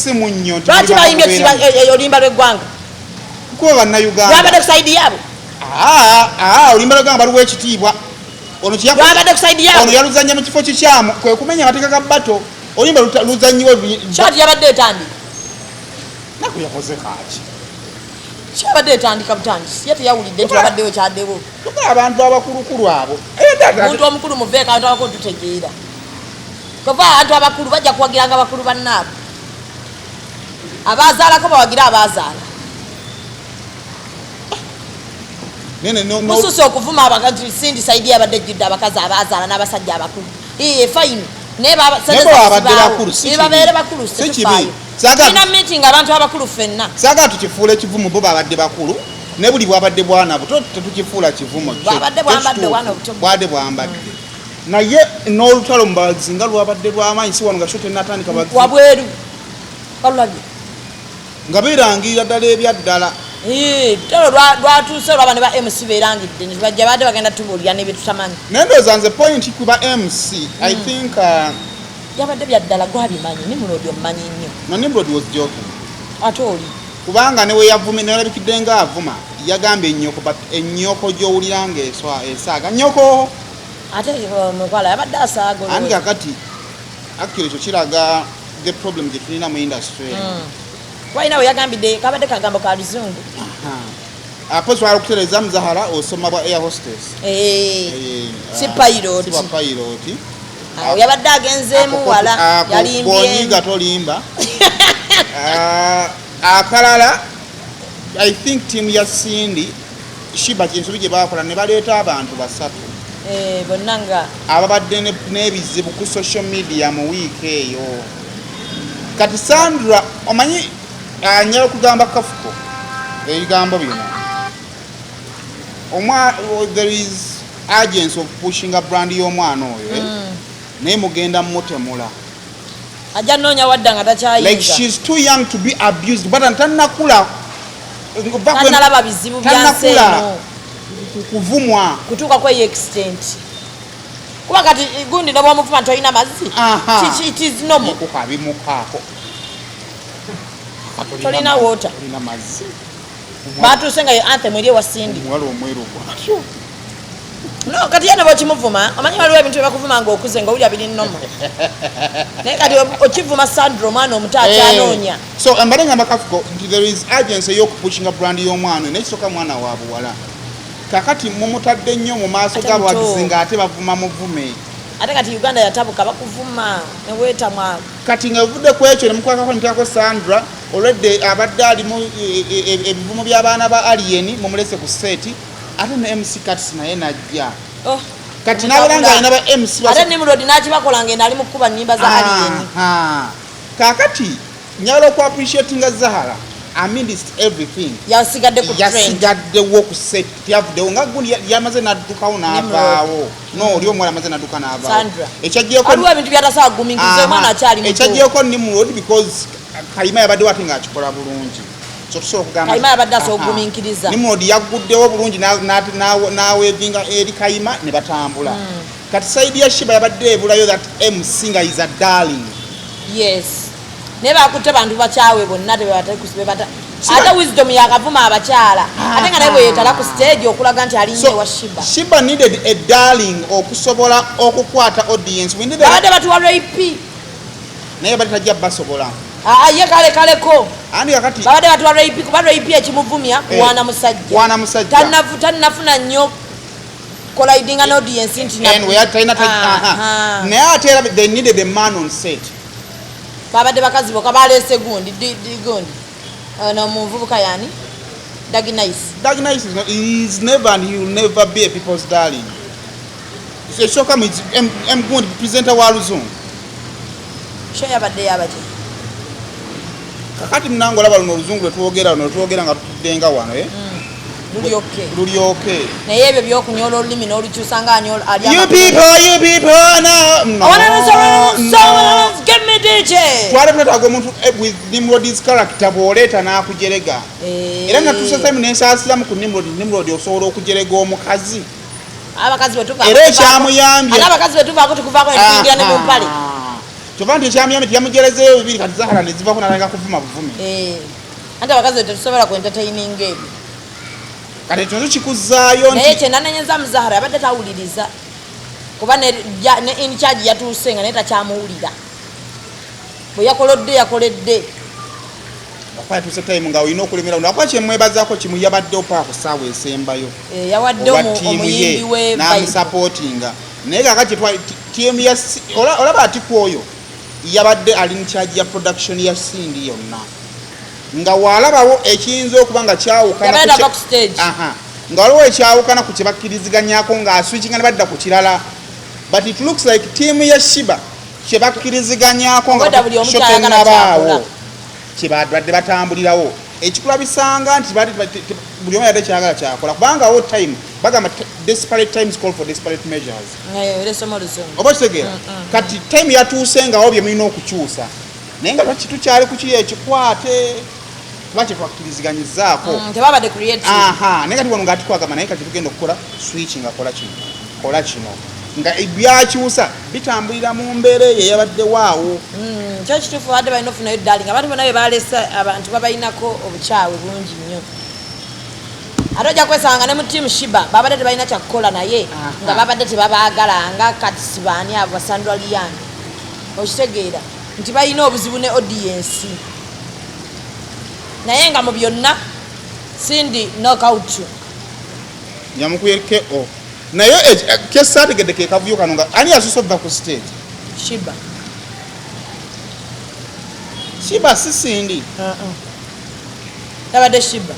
simu nnyo lwaki bayimbye olimba lw'eggwanga kuba bannayuganda lwabadde kusaidi yaabwe olimba lw'eggwanga baliwo ekitiibwa lwabadde kusaidi yaabwe ono yaluzanya mu kifo kikyamu kwe kumenya amateeka ga bato olimba luzanyiwe kyati yabadde etandi naku yakoze kaaki kyabadde etandika butandisi ye teyawulidde nti wabaddewo kyaddewo abantu abakulukulu abo omuntu omukulu muveeko abantu abakulu tutegeera kova abantu abakulu bajja kuwagiranga abakulu bannaabo abazaalako bawagira abazaala mususa okuvuma abakazi Cindy Saidi yabadde ejjudde abakazi abazaala n'abasajja abakulu fayini naye babeere bakulu situfaayo ina meeting abantu abakulu ffenna saagala tukifuula ekivumu bo babadde bakulu ne buli bwabadde bwana buto tetukifuula kivumu bwabadde bwambadde naye n'olutalo mubazi nga lwabadde lw'amaanyi si wano nga sho tenatandika wabweru balulabye nga beerangirira ddala ebyaddala tolo lwatuuse olwaba ne ba MC beerangidde ne bajja badde bagenda tubuulira n'ebyetutamanyi naye ndowooza nze point kuba MC I think yabadde byaddala gwabimanyi Nimrod omumanyi nnyo no Nimrod was joking ate oli kubanga ne we yavuma ne yalabikidde nga avuma yagamba ennyoko gy'owulira ng'esaaga nnyoko ate mukwala yabadde asaaga andi kakati actually ekyo kiraga the problem gye tulina mu industry walina we yagambidde kabadde kagambo ka luzungu apo swala okutereza Muzahara osoma bwa air hostess si pilot yabadde agenzeemu wala yalimbyebonyiga tolimba akalala I think team ya Cindy Shiba kinsobi gye bakola ne baleeta abantu basatu bonna nga ababadde n'ebizibu ku social media mu wiiki eyo kati Sandra omanyi anyala okugamba kafuko ebigambo bino there is agency of pushing a brand y'omwana oyo naye mugenda mutemula ajja noonya wadda nga takyayinza like she's too young to be abused but tannakula tannalaba bizibu byanseeno kuvumwa kutuuka kweyo extent kuba kati gundi nobwomuvuma nti olina mazzi it is normal kukabimukaako tolina water olina mazzi batuuse nga ye anthem eri ewa Cindy omuwala omweru bwatyo no kati yena bwekimuvuma omanyi waliwo ebintu byebakuvuma ngaokuze nga owulira biri nnoma naye kati okivuma Sandra omwana omuto akyanoonya so mbadde ngamba kafuko nti there is agency ey'okupushinga brand y'omwana nekisooka mwana wa buwala kakati mumutadde nnyo mu maaso g'abawagizi ng'ate bavuma muvume ate kati Uganda yatabuka bakuvuma neweetamwa kati nga vudde ku ekyo ne mukwakako nemukwako Sandra olwedde abadde alimu ebivumo by'abaana ba Alien mumulese ku seeti ate ne MC Katsi naye najja kati nabeera nga alina ba MC ate Nimrod n'akibakola ng'eno ali mu kukuba nnyimba za Alien kakati nyala okuappreciatinga Zahara amidst everything yasigaddewo ku set yavuddewo nga gundi yamaze naddukawo n'avaawo no oli omwala amaze nadduka n'avaawo ekyagyeko Nimrod because Kalima yabadde wate ng'akikola bulungi Nimrod yagguddewo bulungi n'aweevinga eri Kalima ne batambula kati saidi ya Shiba yabadde ebulayo that MC nga is a darling yes naye bakutte bantu bakyawe bonna tebebatekusibe ate wisdom yakavuma abakyala ate nga naye bwe yeetala ku stage okulaga nti alinnye wa Shiba needed a darling okusobola okukwata audience babadde batuwa rape naye badde tajja basobola ye kaleko andi kakati babadde batuwa rape kuba rape ekimuvumya kuwaana musajja tannafuna nnyo colliding an audience nti naye ate they needed a man on set babadde bakazi boka baleese gundi no muvubuka yani Dagnice is never and he will never be a people's darling ekyoka gundi presenter wa luzungu sho yabadde yabaki kakati munango olaba luno oluzungu lwetwogera nga tutuddenga wano lulyoke naye ebyo byokunyola olulimi n'olukyusa nga anyola you people give me DJ twale tunetaaga omuntu with Nimrod's character bw'oleeta n'akujerega era natuusa semu nensaasiramu ku Nimrod osobola okujerega omukazi era ekyamuyambye abakazi betuvaako tukuvaako netuingira ne mu mpale kyova nti ekyamuyambye tiyamujerezeeyo bibiri kati Zahara ne zivako nalanga kuvuma buvume anti abakazi tetusobola ku entertaining ebyo kati ekyo kikuzzaayo naye kyenananyeza mu Zahara yabadde tawuliriza kuba ne in charge yatuuse nga naye takyamuwulira bwe yakoledde yatuuse time nga olina okulemera nakuba kyemwebazaako kimu yabaddewo paka ku ssaawa esembayo yawadde omuyimbi we n'amusapootinga naye kakati tiimu ya olaba atiku oyo yabadde ali in charge ya production ya Cindy yonna nga walabawo ekiyinza okuba nga kyawukana nga waliwo ekyawukana ku kyebakkiriziganyako ng'aswitchinga ne badda ku kirala but it looks like team ya Shiba kyebakkiriziganyako nga shotenabaawo kyebadde batambulirawo ekikulabisanga nti buli omu yadde kyagala kyakola kubanga wo time bagamba desperate times call for desperate measures oba kitegeera kati time yatuuse ngawo bye mulina okukyusa naye nga tukyali ku kiri ekikwate tubakye twakkiriziganyizzaako tebabadde creative naye kati wano ng'ati twagamba naye kati tugenda okukola switching akola kino nga ebyakyusa bitambulira mu mbeera eyo eyabaddewo kyo kituufu badde balina ofunayo ddali nga abantu bonna be balese abantu babalinako obukyawe bungi nnyo ate ojja kwesanga ne mu tiimu shiba babadde tebalina kyakukola naye nga babadde tebabaagala nga kati sibaani abo basandwa liyani okitegeera nti balina obuzibu ne audience naye nga mu byonna sindi knockout nyamukubye ko naye kesaategedde ke kavuyo kano nga ani yasusa okuva ku stage shiba sisindi yabadde shiba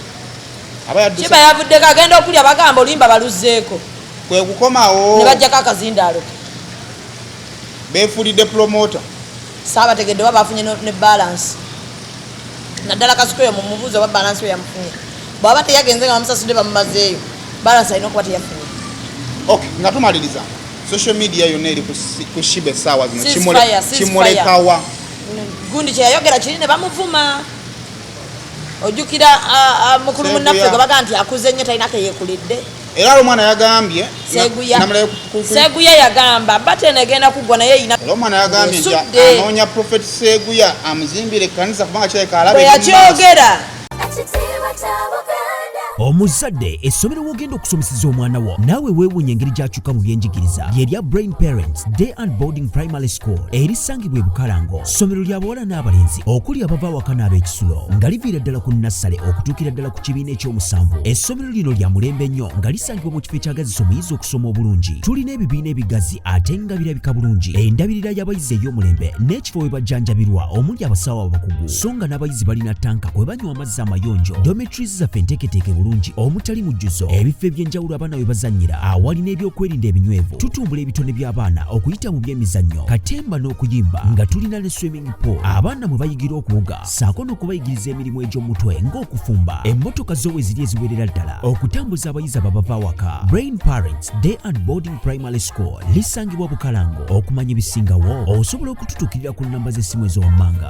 yavuddeko agenda okulya bagamba olimba baluzzeeko kwe kukomawo ne bajjako akazindaalo beefulidde promota saabategedde oba bafunye ne balance naddala kasukoyo mu mubuuzi oba balance we yamufunye bwaba teyagenze nga bamusasudde bamumazeeyo balance alina okuba teyafunye nga tumaliriza social media yonna eri ku shiba essaawa zino kimulekawa gundi kyeyayogera kiri ne bamuvuma ojjukira mukulu munnaffe gwe baga nti akuze nnyo talinako yeekulidde era omwana yagambye Seguya yagamba bate negenda kugwa naye ina omwana yagambye nti anoonya Prophet Seguya amuzimbire ekkanisa kubanga kirabika alabe yakyogera omuzadde essomero wogenda okusomeseza omwana wo naawe weewuunya engeri gy'akyuka mu byenjigiriza lyerya Brain Parents Day and Boarding Primary School erisangibwa e Bukalango ssomero lya bawala n'abalenzi okuli abava awaka n'ab'ekisulo nga liviira ddala ku nassale okutuukira ddala ku kibiina ekyomusanvu essomero lino lya mulembe nnyo nga lisangibwa mu kifo ekyagazisa omuyizi okusoma obulungi tulina ebibiina ebigazi ate nga birabika bulungi endabirira y'abayizi ey'omulembe n'ekifo we bajjanjabirwa omuli abasawo abakugu so nga n'abayizi balina tanka kwe banywa amazzi amayonjo dormitories zaffe enteeketeeke bulungi omutali mujjuzo ebifo eby'enjawulo abaana we bazannyira awali n'ebyokwerinda ebinywevu tutumbula ebitone by'abaana okuyita mu by'emizannyo katemba n'okuyimba nga tulina ne swimming pool abaana mwe bayigira okuwuga saako n'okubayigiriza emirimu egy'omutwe ng'okufumba emmotoka zo we ziri eziwerera ddala okutambuza abayizi ababava awaka Brain Parents Day and Boarding Primary School lisangibwa Bukalango okumanya ebisingawo osobola okututuukirira ku nnamba z'essimu ezowammanga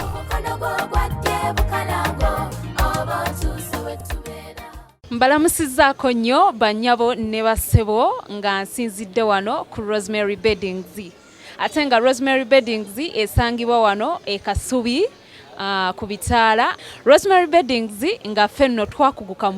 mbalamusizzaako nnyo bannyabo ne bassebo nga nsinzidde wano ku Rosemary Beddings ate nga Rosemary Beddings esangibwa wano e Kasubi ku bitaala Rosemary Beddings nga ffenno twakuguka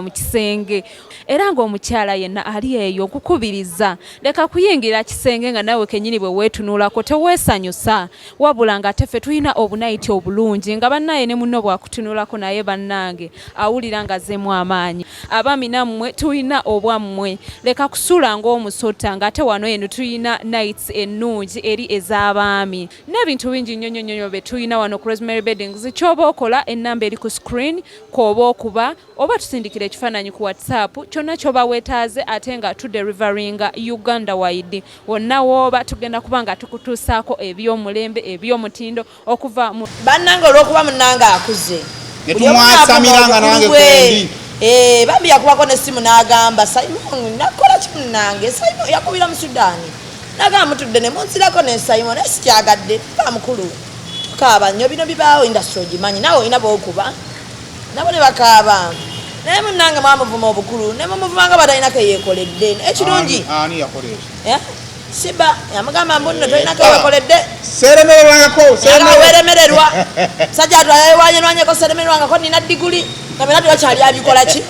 mu kisenge era ng'omukyala yenna ali eyo okukubiriza leka kuyingira kisenge nga nawe kennyini bwe weetunuulako teweesanyusa wabula nga teffe tulina obunayiti obulungi nga bannaye ne munno bwakutunuulako naye bannange awulira nga zeemu amaanyi abaami nammwe tulina obwammwe leka kusula ng'omusota ng'ate wano eno tulina nights ennungi eri ez'abaami n'ebintu bingi nnyo bye tulina wano ku Rosemary Beddings ky'oba okola ennamba eri ku screen kw'oba okuba oba tusindikira ekifaananyi ku WhatsApp kyonna ky'oba weetaaze ate nga tuderivaringa Uganda wide wonna w'oba tugenda kuba nga tukutuusaako eby'omulembe eby'omutindo okuva mu bannange olw'okuba munnange akuze ne tumwasamiranga nange kundi bambi yakubako n'essimu n'agamba Simon nakola ki munnange Simon yakubira mu Sudaani n'agamba mutudde ne munzirako ne Simon sikyagadde ba mukulu tukaaba nnyo bino bibaawo industry ogimanyi nawe olina b'okuba nabo ne bakaaba naye munnange mwamuvuma obukulu ne mumuvumanga batalinako yeekoledde ekirungi ani yakoleeki siba yamugamba mbunno tolinako yeekoledde seremererwangako sajja atwayewanyenwanyeko seremerwangako nina diguli nga bena tebakyali abikola ki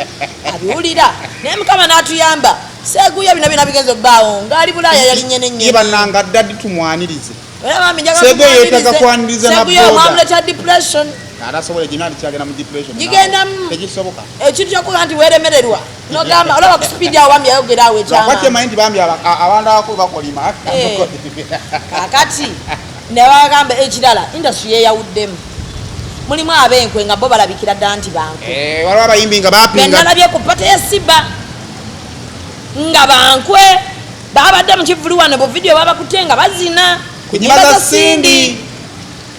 abiwulira naye mukama n'atuyamba Seguya bino bina bigenzo bbaawo ng'ali bulaaya yalinye n'ennyeni bannanga ddaddi tumwanirize era bambi Seguya yeetaaga kwaniriza na Seguya omwamuleta depression atasobola gyenali kyagenda mu depression gigendamu tekisoboka ekintu kyokuga nti weeremererwa nogamba olaba ku speedi awo bambi yayogera awo lwakwatye manyi nti bambi abantu abakulu bakolima kakati ne bagamba ekirala industry yeyawuddemu mulimu ab'enkwe nga bo balabikira dda nti bankwe waliwo abayimbi nga bapinga nalabye ku pata y'essiba nga bankwe babadde mu kivulu wano bu vidiyo babakute nga bazina ku nyimba za Sindi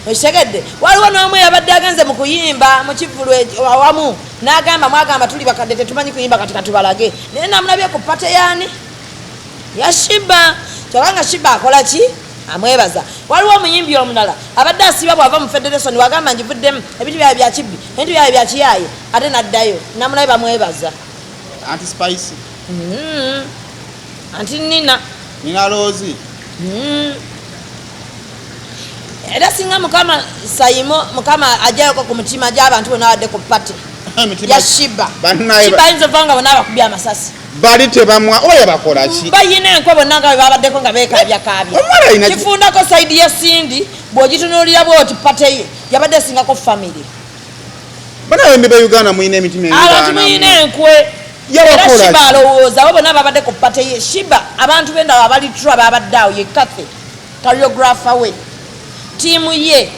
okitegedde waliwo n'omu yabadde agenze mu kuyimba mu kivulu awamu n'agamba mwagamba tuli bakadde tetumanyi kuyimba kati katubalage naye namulabye ku pata yaani ya Shiba kyobanga Shiba akola ki amwebaza. Waliwo omuyimbi omulala abadde asiba bw'ava mu federation wagamba njivuddemu ebintu byawe bya kibbi ebintu byawe bya kiyaye ate n'addayo namulabe bamwebaza. Anti Spice Anti Nina Rozi era singa mukama sayimo mukama ajayoko ku mutima gy'abantu bonna badde ku pati ya Shiba ayinza vanga bonna abakubye amasasi bali tebamwa oya bakola ki bayina enkwe bonna nga babaddeko nga beekabyakaabya kifundako saidi ya Sindi bw'ogitunuulira bw'oti pate ye yabadde singako family bana bembe ba Uganda muyina emitima abantu muyina enkwe era Shiba alowooza abo bonna babadde ku pate ye Shiba abantu b'endala abali tura babadde awo ye Kathy choreographer we tiimu ye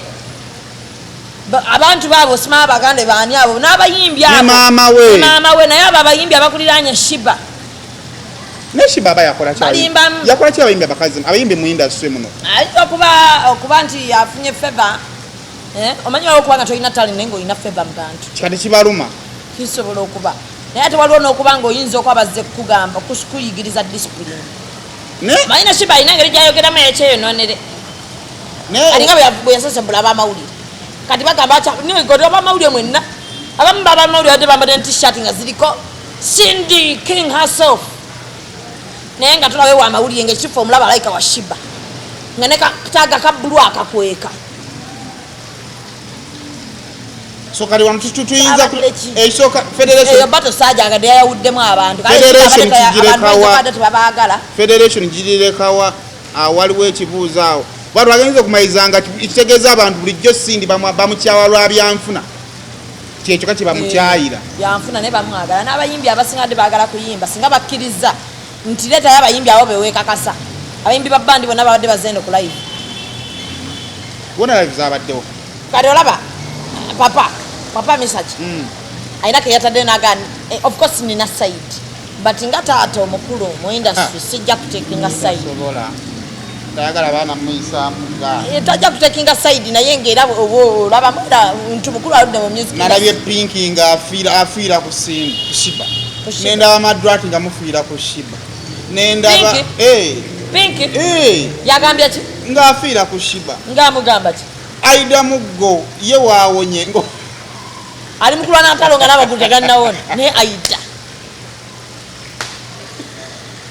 abantu baabo sima bagande baani abo n'abayimbi abo maama we naye abo abayimbi abakuliranye Shiba ne Shiba yakola ki abayimbi abakazi abayimbi mu industry muno ayinza okuba nti afunye favor omanyi waliwo okuba nga tolina talent naye ng'olina favor mu bantu kikati kibaluma kisobola okuba naye ate waliwo n'okuba ng'oyinza okuba bazze kukugamba kuyigiriza discipline manyina Shiba alina engeri gyayogeramu ekyeyonoonere alinga bwe yasasembula abamawulire kati bagamba nigoda abamawulire mwenna abamu babamawulire badde bambadde ne t-shirt nga ziriko Cindy King herself naye nga tulabe wa mawulire ng'ekifo omulaba alayika wa Shiba nga ne kataaga ka bbulu akakweka so kali wano tuyinza ekisooka federation eyo bato saajagade yayawuddemu abantu federation girirekawa waliwo ekibuuzo awo batu bagenze kumayiza nga kitegeeza abantu bulijjo Sindi bamukyawa lwa byanfuna kyekyo kati bamukyayira byanfuna ne bamwagala n'abayimbi abasinga de baagala kuyimba singa bakkiriza nti leetayo abayimbi abo beweekakasa abayimbi ba bandi bonna babadde bazendo ku live wona live zabaddewo kati olaba papa Misaki ayina ke yatadde nagani of course nina side but nga taata omukulu mu industry sijja kutekinga side tayagala baana muyisaamu nga tajja kutekinga side naye ng'era olaba mwera nti mukulu aludde mu music nalabye Pinki nga afiira ku Shiba nendaba Madrati nga mufiira ku Shiba nendaba Pinki yagambye ki nga afiira ku Shiba ng'amugamba ki Aida Muggo ye waawonye ngo ali mukulwa n'akalo nga n'amagulu tegannawona naye Aida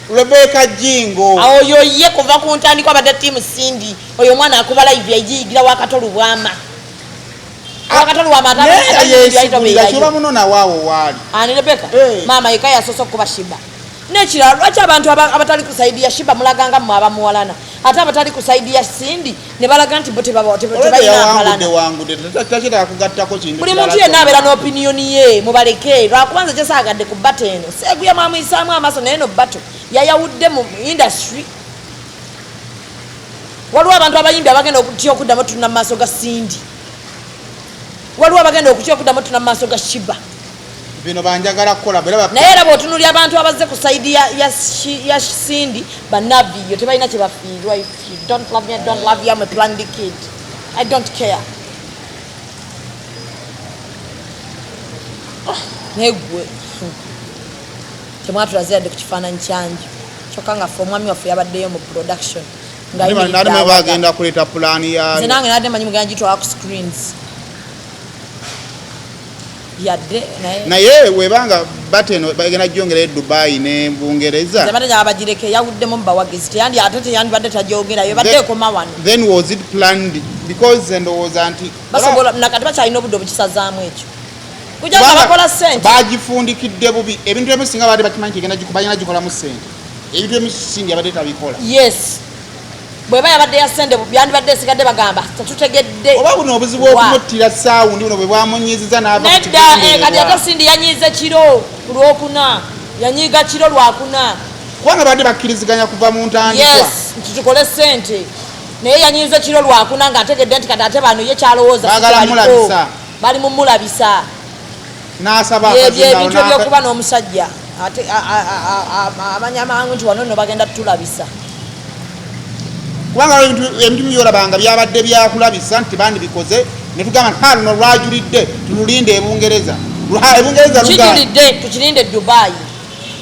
Rebecca Jingo oyo ye kuva ku ntandikwa abadde tiimu Sindi oyo omwana akuba live yagiyigira wakatolu bwama kiba munona waawo waali ani Rebecca maama yeka yasoose okuba Shiba n'ekirala lwaki abantu abatali ku saidi ya Shiba mulaganga mmwe abamuwalana ate abatali ku saidi ya Sindi ne balaga nti bo tebalina mpalana buli muntu yenna abeera n'opiniyoni ye mubaleke lwakubanza kyesaagadde ku bato eno seeguya mwamuyisaamu amaaso naye no bato yayawudde mu industry waliwo abantu abayimbi abagenda okutya okuddamu tuna mu maaso ga Sindi waliwo abagenda okutya okuddamu tuna mu maaso ga Shiba bino banjagala kukola naye era bw'otunuulira abantu abazze ku saidi ya Sindi bannaviyo tebalina kye bafiirwa. If you don't love me, I don't love you, I'm a planned kid. I don't care. naye gwe temwatulaze yadde ku kifaananyi kyanju kyokka nga ffe omwami waffe yabaddeyo mu production ngademe bagenda kuleeta pulaani yayo nange nadde manyi mugenda gitwala ku screens yadde naye webanga bateno bagenda gyongera Dubai ne Bungereza zabadde abagireke yawuddemu bawagizi teyandi ate teyandibadde tajogerayo badde ekoma wano then was it planned because ndowooza anti basobola nakati bakyalina obudde obukisazaamu ekyo kujja nga bakola ssente bagifundikidde bubi ebintu ebisinga badde bakimanyi kigenda balina gikolamu ssente ebintu ebisinga yabadde tabikola yes bweba yabadde ya ssente byandibadde esigadde bagamba tetutegedde oba buno obuzibu okumuttira saawundi buno bwe bwamunyiiziza n'ava nedda kati ate Sindi yanyiize kiro lwokuna yanyiiga kiro lwakuna kubanga badde bakkiriziganya kuva mu ntandikwa yes nti tukole ssente naye yanyiize kiro lwakuna ng'ategedde nti kati ate bano ye kyalowooza baagala mulabisa bali mumulabisa n'asaba ebintu ebyokuba n'omusajja ate amanyamangu nti wano nno bagenda tutulabisa kubanga ebintu byolabanga byabadde byakulabisa nti bandi bikoze ne tugamba nti luno lwajulidde tululinde Ebungereza kijulidde tukirinde Dubai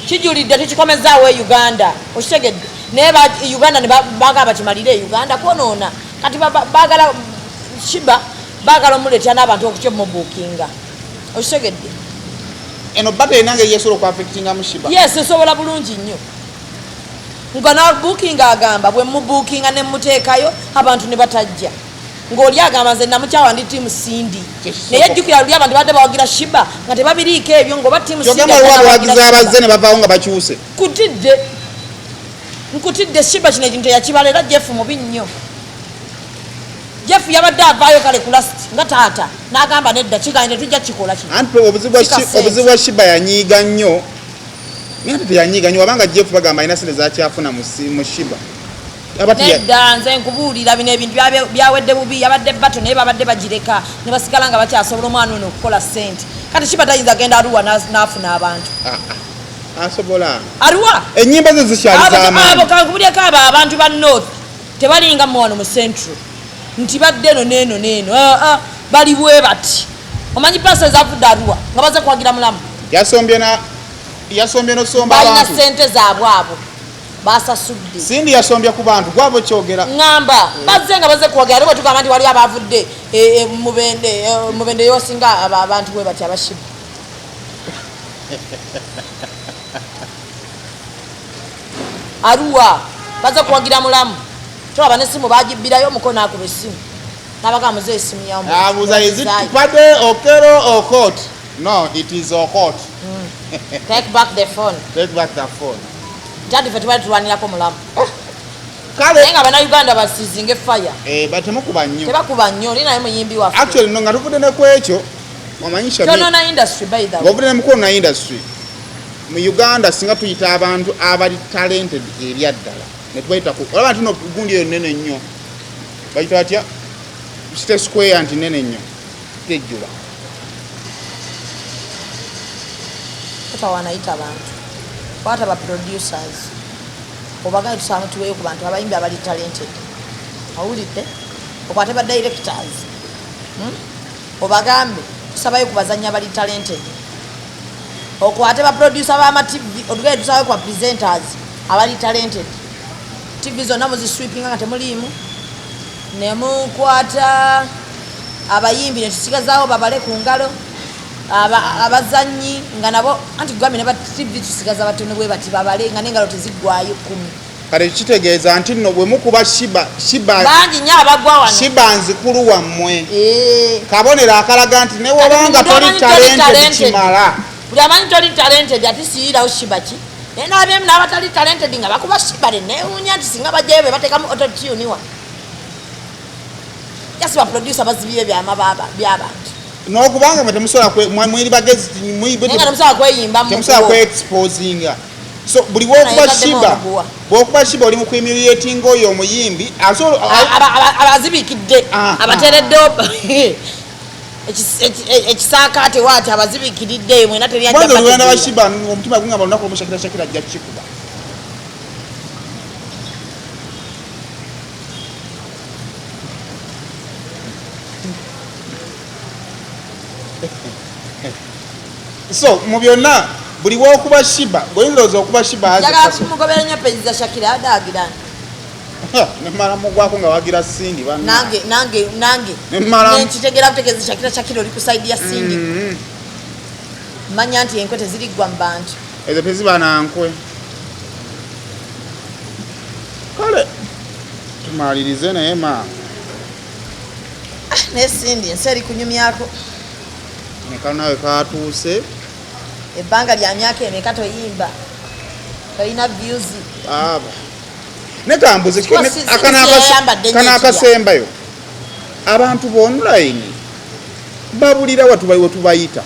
kijulidde tukikomezaawo Uganda okitegedde neba Uganda ne bagaba kimalire Uganda konoona kati bagala shiba bagala omuletya n'abantu okutyo mu bookinga osegedde eno bate nange yesolo kwa affectinga mushiba yes sobola bulungi nnyo nga na booking agamba bwe mu booking ne muteekayo abantu ne batajja ng'oli agamba nze namukyawa ndi tiimu Sindi naye jjukira luli abantu badde bawagira shiba nga tebabiriiko ebyo ng'oba tiimu Sindi bawagiza abazze ne bavaawo nga bakyuse nkutidde shiba kino ekintu yakibalera Jeff mubi nnyo Jeff yabadde avaayo kale ku last nga taata n'agamba nedda kiganye tujja kikola kino anti obuzibu bwa shiba yanyiiga nnyo naye teyanyiiga nnyo wabanga Jeff bagamba alina sente zakyafuna mu shiba nedda nze nkubuulira bino ebintu byawedde bubi yabadde bato naye babadde bagireka ne basigala nga bakyasobola omwana ono okukola ssente kati shiba tayinza agenda Arua n'afuna abantu asobola Arua ennyimba ze zikyali z'amaanyi abo kankubulyeko abo abantu ba North tebalinga mu wano mu Central nti badde neeno bali bwe bati omanyi pasa ezavudde Arua nga baze kwagira mulamu yasombye nosomba balina abantu ssente zaabwe abo basasudde Sindi yasombya ku bantu gwabo kyogera ngamba bazze nga baze kwogera bwe tugamba nti wali abavudde mubende yosinga abantu bwe bati abashiba Arua baze kwagira mulamu tulaba n'essimu bagibbirayo omukono akuba essimu n'abagamba muze essimu yawo abuuza is it pade okero or court no it is a court take back the phone jadi fe tubali tulwanirako mulamu kale naye nga bannayuganda basizinga efaya batemukuba nnyo tebakuba nnyo oli naye muyimbi waffe actually no nga tuvudde ne ku ekyo omanyisha tonona industry by the way ng'ovudde ne mukono na industry mu Uganda singa tuyita abantu abali talented erya ddala ne tubayita olaba nti no gundi eyo nnene nnyo bayita batya City Square nti nnene nnyo tejjula wanaita abantu kwata ba producers obagala tusanga tuweyo ku bantu abayimbi abali talented awulidde okwate ba directors obagambe tusabayo ku bazannya abali talented okwate ba producer ba TV odugaye tusabayo ku presenters abali talented TV zonna muzisweeping nga temuliimu nemukwata abayimbi ne tusigazaawo babale ku ngalo abazanyi nga nabo anti gwami ne ba TV tusigaza batono bwe bati babale nga n'engalo teziggwayo 10 kale kitegeeza nti nno bwe mukuba shiba bangi nnyo abagwa wano shiba nzikulu wammwe kabonero akalaga nti ne wabanga toli talented kimala buli amanyi toli talented ati siyirawo shiba ki naye n'abyemu n'abatali talented nga bakuba shiba newuunya nti singa bajjayo be bateekamu autotune wa jasi ba producer bazibye by'abantu n'okubanga mwe temusobola mwiri bagezi temusobola kweyimba temusobola kwe-exposinga so buli bw'okuba shiba oli mu kwimiriating oyo omuyimbi abazibikidde abatereddewo ekisaakaate waati abazibikiridde mwena teryanoluganda wa shiba omutima gungamba olunaku omushakirashakira ajja kikuba so mu byonna buli w'okuba shiba goyinza okuba shiba mugobera nnyo peji za Shakira adagirana nemala mugwako nga wagira Sindi nange nenkitegera butegeeza Shakira oli ku side ya Sindi manya nti enkwe teziriggwa mu bantu ezo teziba nankwe kale tumalirize naye ma naye Sindi ensi eri kunyumyako nekano nawe katuuse ebbanga lya myaka emeka toyimba tolina views netambuze kana akasembayo abantu online babulira we tubayita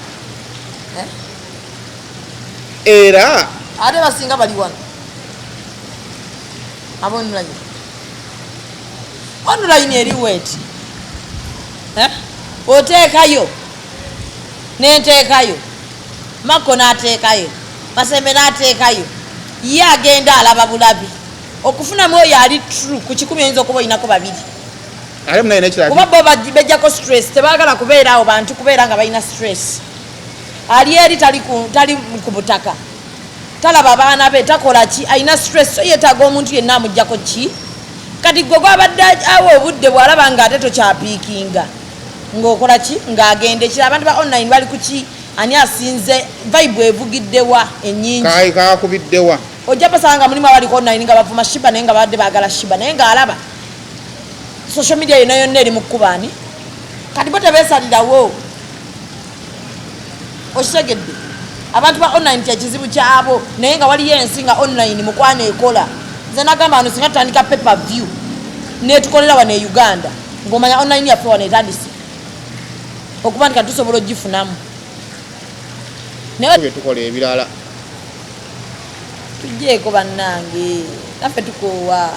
era ate basinga bali wano online eri weti oteekayo nenteekayo Mako n'ateekayo Masembe n'ateekayo ye agenda alaba bulabi okufuna mwoyo ali true ku 10 oyinza okuba oyinako 2 kuba bo bejjako stress tebaagala kubeera awo bantu kubeera nga balina stress ali eri tali ku butaka talaba baana be takola ki alina stress so yeetaaga omuntu yenna amuggyako ki kati gwe gwabadde awo obudde bw'alaba ng'ate tokyapiikinga ng'okola ki ng'agenda ekira abantu ba online bali ku ki ani asinze vibe evugiddewa ennyingi kakubiddewa ojja pasanga mulimu abaliko online nga bavuma shiba naye nga babadde baagala shiba naye ng'alaba social media yonna yonna eri mu kkubaani kati bo tebeesalirawo okitegedde abantu ba online kyekizibu kyabo naye nga waliyo ensi nga online mukwana ekola nze nagamba wano singa tutandika paper view netukolera wano e Uganda ng'omanya online yaffe wano etandise okuba nti kati tusobola ogifunamu naye tukola ebirala tujjeeko bannange naffe tukoowa